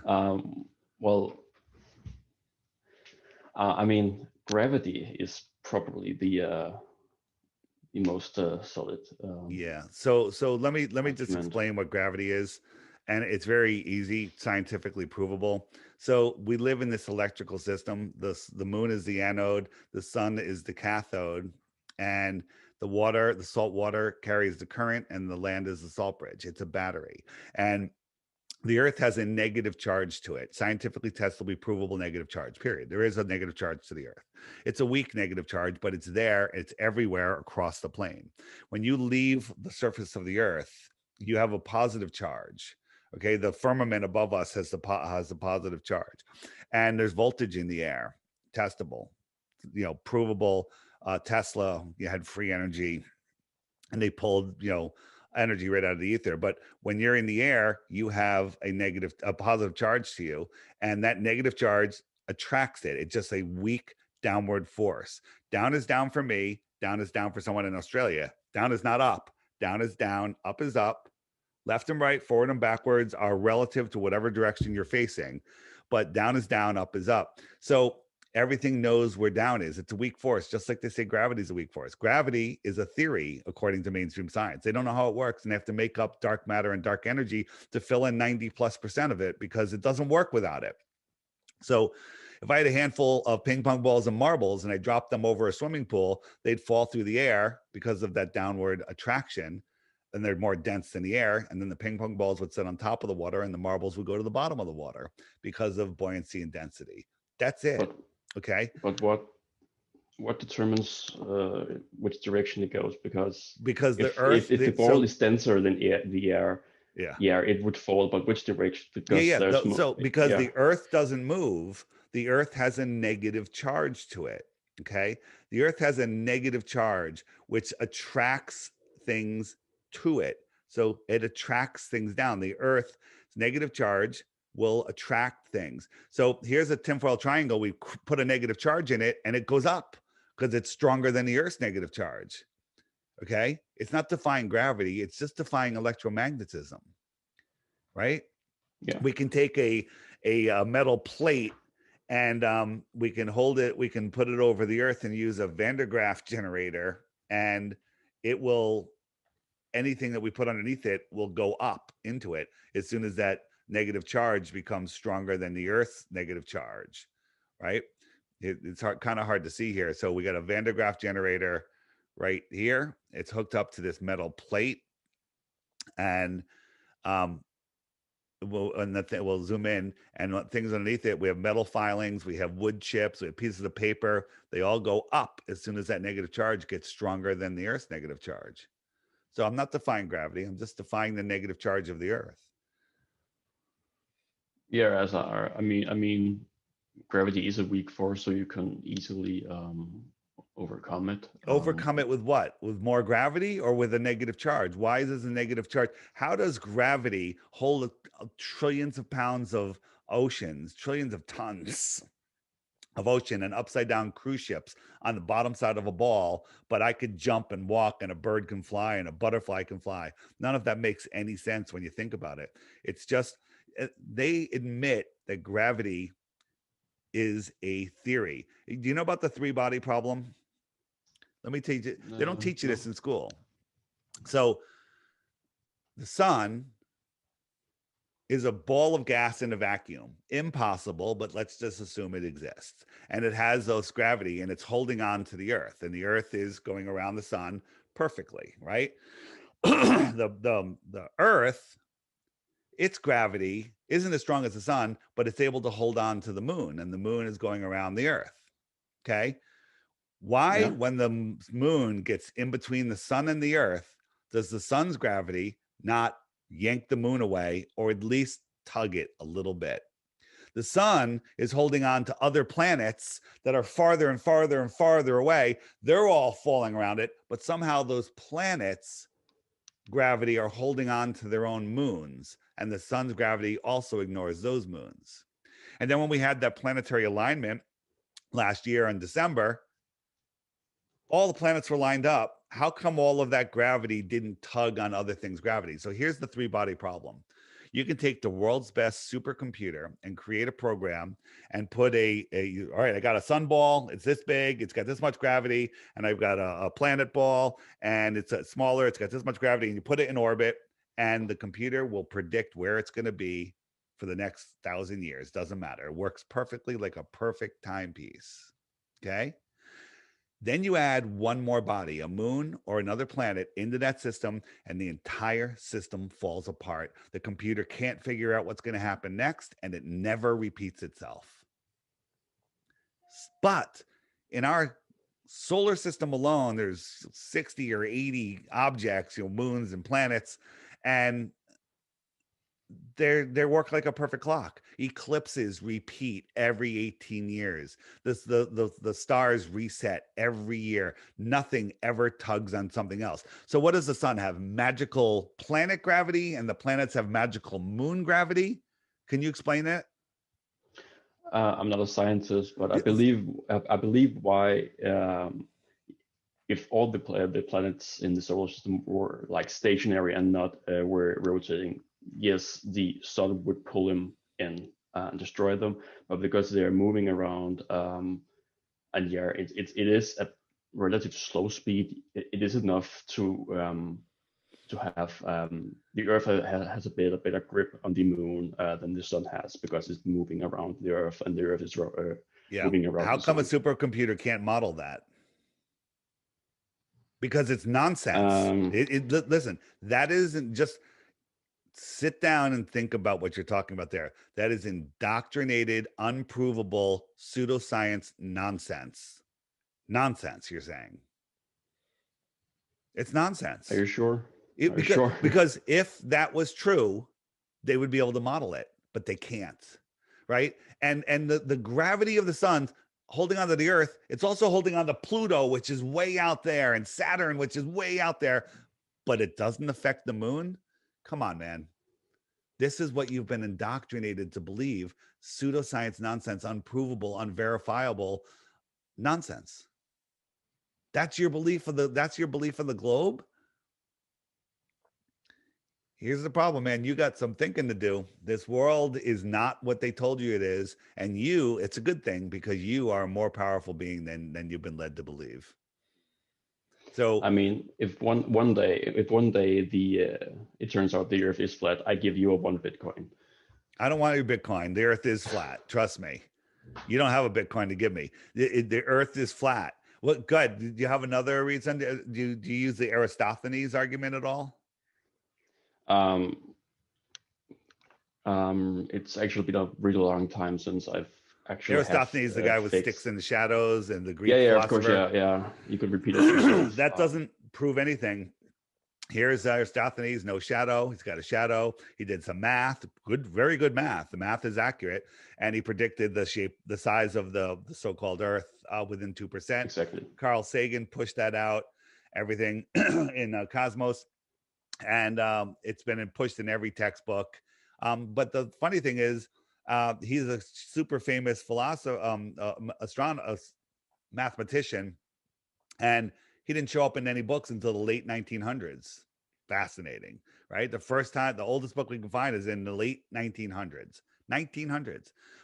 Well, I mean, gravity is probably the most solid Yeah. So let me just argument. explain what gravity is. and it's very easy, scientifically provable. So we live in this electrical system. The moon is the anode, the sun is the cathode, and the salt water carries the current, and the land is the salt bridge. It's a battery. And the earth has a negative charge to it. Scientifically testably provable negative charge, period. There is a negative charge to the earth. It's a weak negative charge, but it's there. It's everywhere across the plane. When you leave the surface of the earth, you have a positive charge. Okay, the firmament above us has the positive charge, and there's voltage in the air, testable, provable. Tesla, you had free energy, and they pulled, energy right out of the ether. But when you're in the air, you have a positive charge to you, and that negative charge attracts it. It's just a weak downward force. Down is down for me. Down is down for someone in Australia. Down is not up. Down is down. Up is up. Left and right, forward and backwards are relative to whatever direction you're facing. But down is down, up is up. So everything knows where down is. It's a weak force, just like they say gravity is a weak force. Gravity is a theory, according to mainstream science. They don't know how it works, and they have to make up dark matter and dark energy to fill in 90+% of it, because it doesn't work without it. So if I had a handful of ping pong balls and marbles and I dropped them over a swimming pool, they'd fall through the air because of that downward attraction, and they're more dense than the air. And then the ping pong balls would sit on top of the water, and the marbles would go to the bottom of the water because of buoyancy and density. That's it. Okay. But what determines which direction it goes? Because the earth, if the ball is denser than the air, yeah, it would fall. But which direction? Because the earth doesn't move, the earth has a negative charge to it. Okay, the earth has a negative charge which attracts things to it. So it attracts things down. The earth's negative charge will attract things. So here's a tinfoil triangle. We put a negative charge in it, and it goes up because it's stronger than the earth's negative charge. Okay, it's not defying gravity, it's just defying electromagnetism, right? Yeah, we can take a metal plate, and we can hold it, we can put it over the earth and use a Van de Graaff generator, and it will, anything that we put underneath it will go up into it as soon as that negative charge becomes stronger than the earth's negative charge, right? It's kind of hard to see here. So we got a Van de Graaff generator right here. It's hooked up to this metal plate, and we'll zoom in, and things underneath it, we have metal filings, we have wood chips, we have pieces of paper. They all go up as soon as that negative charge gets stronger than the earth's negative charge. So I'm not defying gravity, I'm just defying the negative charge of the earth. Yeah, I mean, gravity is a weak force, so you can easily overcome it. Overcome it with what? With more gravity or with a negative charge? Why is this a negative charge? How does gravity hold trillions of pounds of oceans, trillions of tons of ocean, and upside down cruise ships on the bottom side of a ball, but I could jump and walk, and a bird can fly, and a butterfly can fly? None of that makes any sense when you think about it. It's just, they admit that gravity is a theory. Do you know about the three-body problem? Let me teach you. They don't teach you this in school. So the sun is a ball of gas in a vacuum. Impossible, but let's just assume it exists. And it has those gravity, and it's holding on to the earth, and the earth is going around the sun perfectly, right? The earth, its gravity isn't as strong as the sun, but it's able to hold on to the moon, and the moon is going around the earth. Okay. Why, when the moon gets in between the sun and the earth, does the sun's gravity not yank the moon away, or at least tug it a little bit? The sun is holding on to other planets that are farther and farther and farther away. They're all falling around it, but somehow those planets' gravity are holding on to their own moons, and the sun's gravity also ignores those moons. And then when we had that planetary alignment last year in December, all the planets were lined up. How come all of that gravity didn't tug on other things' gravity? So here's the three-body problem. You can take the world's best supercomputer and create a program and put all right, I got a sun ball, it's this big, it's got this much gravity, and I've got a planet ball, and it's smaller, it's got this much gravity, and you put it in orbit, and the computer will predict where it's going to be for the next 1,000 years. Doesn't matter. It works perfectly like a perfect timepiece. Okay. Then you add one more body, a moon or another planet, into that system, and the entire system falls apart. The computer can't figure out what's going to happen next, and it never repeats itself. But in our solar system alone, there's 60 or 80 objects, moons and planets, and they work like a perfect clock. Eclipses repeat every 18 years. The stars reset every year. Nothing ever tugs on something else. So what does the sun have? Magical planet gravity, and the planets have magical moon gravity. Can you explain that? I'm not a scientist, but I believe why if all the planets in the solar system were like stationary and not were rotating, yes, the sun would pull them in and destroy them. But because they're moving around, and yeah, it is at relative slow speed. It is enough to have the Earth has a better grip on the moon than the sun has, because it's moving around the Earth and the Earth is moving around How the come a sun. supercomputer can't model that? Because it's nonsense. Listen, that isn't just sit down and think about what you're talking about there. That is indoctrinated, unprovable pseudoscience nonsense. Nonsense, you're saying. It's nonsense. Are you sure? Sure? Because if that was true, they would be able to model it, but they can't. Right? And the gravity of the sun holding onto the Earth, it's also holding on to Pluto, which is way out there, and Saturn, which is way out there, but it doesn't affect the moon. Come on, man. This is what you've been indoctrinated to believe. Pseudoscience nonsense, unprovable, unverifiable nonsense. That's your belief of the globe. Here's the problem, man. You got some thinking to do. This world is not what they told you it is. And it's a good thing, because you are a more powerful being than you've been led to believe. So I mean, if one day it turns out the Earth is flat, I give you 1 Bitcoin. I don't want your Bitcoin. The Earth is flat. Trust me. You don't have a Bitcoin to give me. The Earth is flat. Well, good. Do you have another reason? Do you use the Aristophanes argument at all? It's actually been a really long time since I've actually Aristophanes, the guy with sticks in the shadows, and the Greek philosopher. Of course, yeah. You could repeat it yourself. That doesn't prove anything. Here's Aristophanes, no shadow. He's got a shadow. He did some math, very good math. The math is accurate, and he predicted the size of the so-called Earth within 2%. Exactly. Carl Sagan pushed that out. Everything in Cosmos, and it's been pushed in every textbook. But the funny thing is, he's a super famous philosopher, astronomer, mathematician, and he didn't show up in any books until the late 1900s. Fascinating, right? The oldest book we can find is in the late 1900s.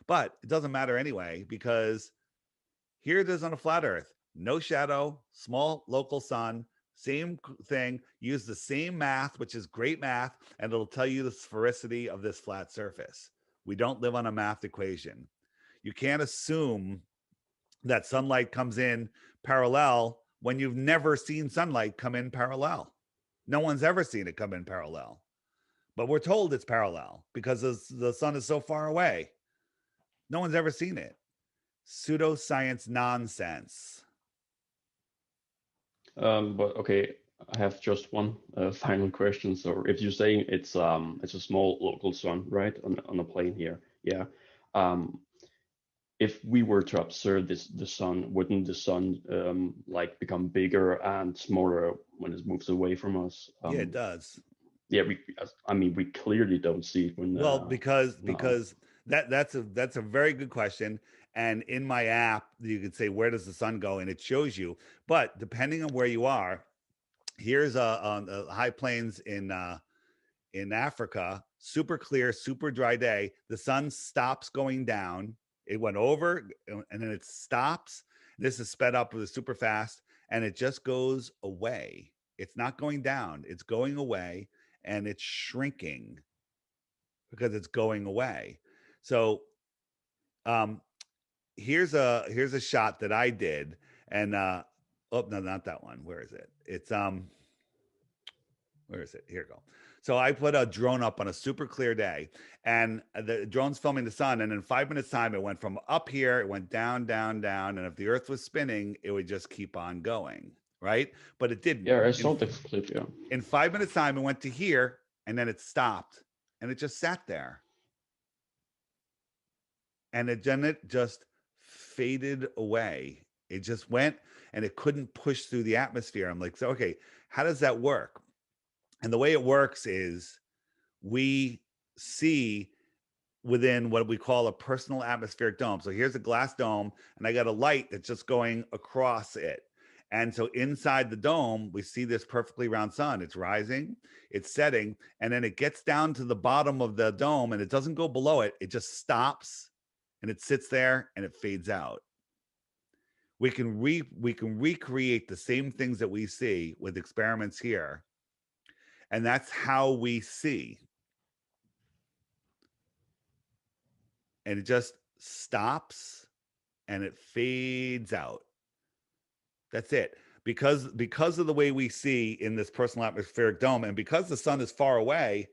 But it doesn't matter anyway, because here it is on a flat Earth. No shadow, small local sun, same thing. Use the same math, which is great math, and it'll tell you the sphericity of this flat surface. We don't live on a math equation. You can't assume that sunlight comes in parallel when you've never seen sunlight come in parallel. No one's ever seen it come in parallel. But we're told it's parallel because the sun is so far away. No one's ever seen it. Pseudoscience nonsense. But okay, I have just one final question. So if you're saying it's a small local sun, right, on a plane here, yeah. If we were to observe the sun, wouldn't the sun like become bigger and smaller when it moves away from us? Yeah, it does. Yeah, we clearly don't see it when. Well, because that's a very good question. And in my app, you could say, where does the sun go? And it shows you. But depending on where you are, here's on the high plains in Africa, super clear, super dry day. The sun stops going down. It went over and then it stops. This is sped up with super fast, and it just goes away. It's not going down. It's going away. and it's shrinking because it's going away. So here's a shot that I did, and oh no, not that one. Where is it? It's where is it? Here we go. So I put a drone up on a super clear day, and the drone's filming the sun. And in 5 minutes time, it went from up here, it went down, down, down. And if the earth was spinning, it would just keep on going, right? But it didn't. Yeah, I saw the clip, yeah. In 5 minutes time, it went to here, and then it stopped, and it just sat there. And then it just faded away. It just went, and it couldn't push through the atmosphere. I'm like, so, okay, how does that work? And the way it works is we see within what we call a personal atmospheric dome. So here's a glass dome, and I got a light that's just going across it. And so inside the dome, we see this perfectly round sun. It's rising, it's setting, and then it gets down to the bottom of the dome, and it doesn't go below it. It just stops, and it sits there, and it fades out. We can recreate the same things that we see with experiments here. And that's how we see. And it just stops and it fades out. That's it. Because of the way we see in this personal atmospheric dome, and because the sun is far away,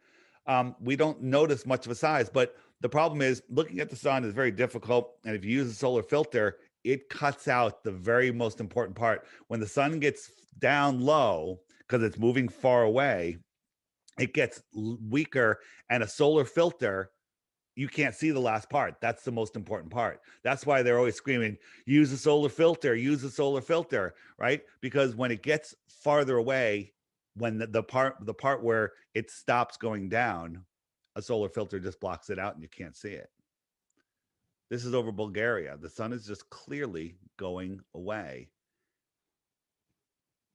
we don't notice much of a size. But the problem is looking at the sun is very difficult. And if you use a solar filter, it cuts out the very most important part. When the sun gets down low, because it's moving far away, it gets weaker, and a solar filter, you can't see the last part. That's the most important part. That's why they're always screaming, use a solar filter, right? Because when it gets farther away, when the part where it stops going down, a solar filter just blocks it out and you can't see it. This is over Bulgaria. The sun is just clearly going away.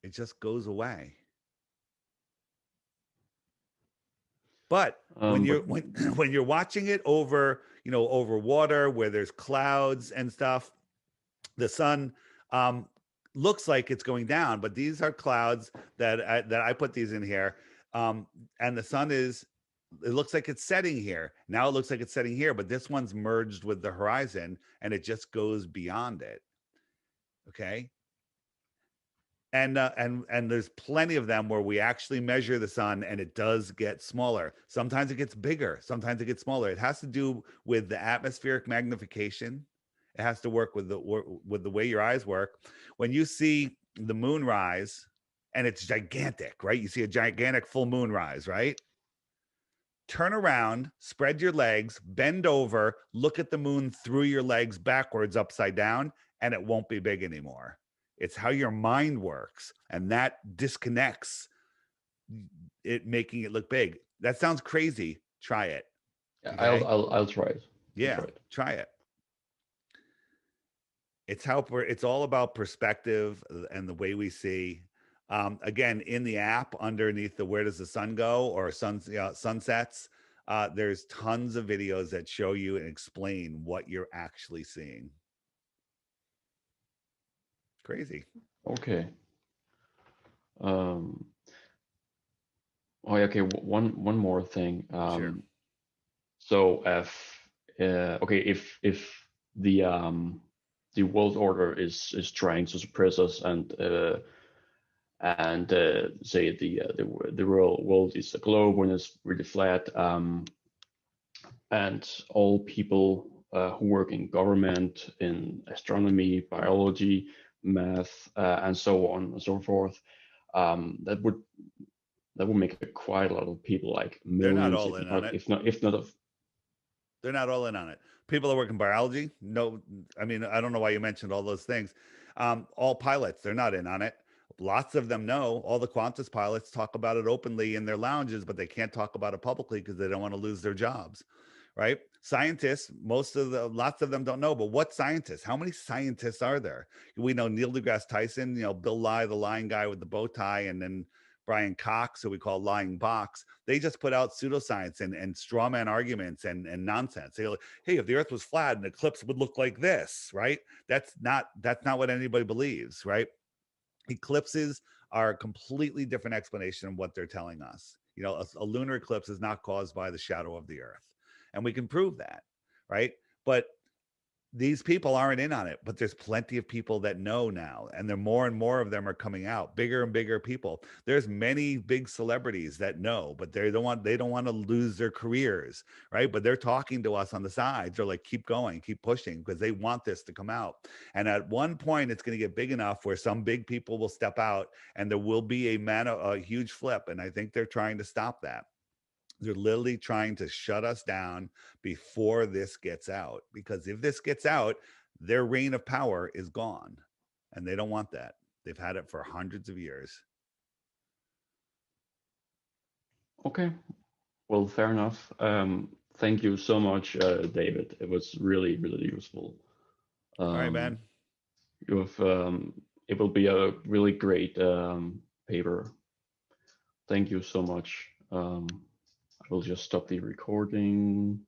It just goes away. But when you're watching it over, over water where there's clouds and stuff, the sun looks like it's going down. But these are clouds that I put these in here, and the sun it looks like it's setting here. Now it looks like it's setting here, but this one's merged with the horizon, and it just goes beyond it. Okay. And there's plenty of them where we actually measure the sun, and it does get smaller. Sometimes it gets bigger. Sometimes it gets smaller. It has to do with the atmospheric magnification. It has to work with the way your eyes work. When you see the moon rise, and it's gigantic, right? You see a gigantic full moon rise, right? Turn around, spread your legs, bend over, look at the moon through your legs backwards, upside down, and it won't be big anymore. It's how your mind works, and that disconnects it, making it look big. That sounds crazy. Try it. Yeah, okay? I'll try it. Yeah, try it. It's all about perspective and the way we see. Again, in the app underneath the "Where does the sun go?" or sunsets, there's tons of videos that show you and explain what you're actually seeing. Crazy. Okay. Okay. One more thing. Sure. So if the world order is trying to suppress us and say the world is a globe when it's really flat, and all people who work in government, in astronomy, biology, math, and so on and so forth, that would make quite a lot of people, like millions. They're not all in on it. If not of. They're not all in on it. People that work in biology, no, I mean, I don't know why you mentioned all those things. All pilots, they're not in on it. Lots of them know. All the Qantas pilots talk about it openly in their lounges, but they can't talk about it publicly because they don't want to lose their jobs, right? Scientists, lots of them don't know. But what scientists? How many scientists are there? We know Neil deGrasse Tyson, Bill Nye, the lying guy with the bow tie, and then Brian Cox, who we call Lying Box. They just put out pseudoscience and straw man arguments and nonsense. They're like, hey, if the earth was flat, an eclipse would look like this, right? That's not what anybody believes, right? Eclipses are a completely different explanation of what they're telling us. You know, a lunar eclipse is not caused by the shadow of the Earth, and we can prove that, right? But these people aren't in on it, but there's plenty of people that know now, and there more and more of them are coming out, bigger and bigger people. There's many big celebrities that know, but they don't want to lose their careers, right? But they're talking to us on the sides. They're like, keep going, keep pushing, because they want this to come out. And at one point, it's going to get big enough where some big people will step out, and there will be a huge flip. And I think they're trying to stop that. They're literally trying to shut us down before this gets out, because if this gets out, their reign of power is gone, and they don't want that. They've had it for hundreds of years. Okay, well, fair enough. Thank you so much, David. It was really, really useful. All right, man. You have, it will be a really great paper. Thank you so much. I will just stop the recording.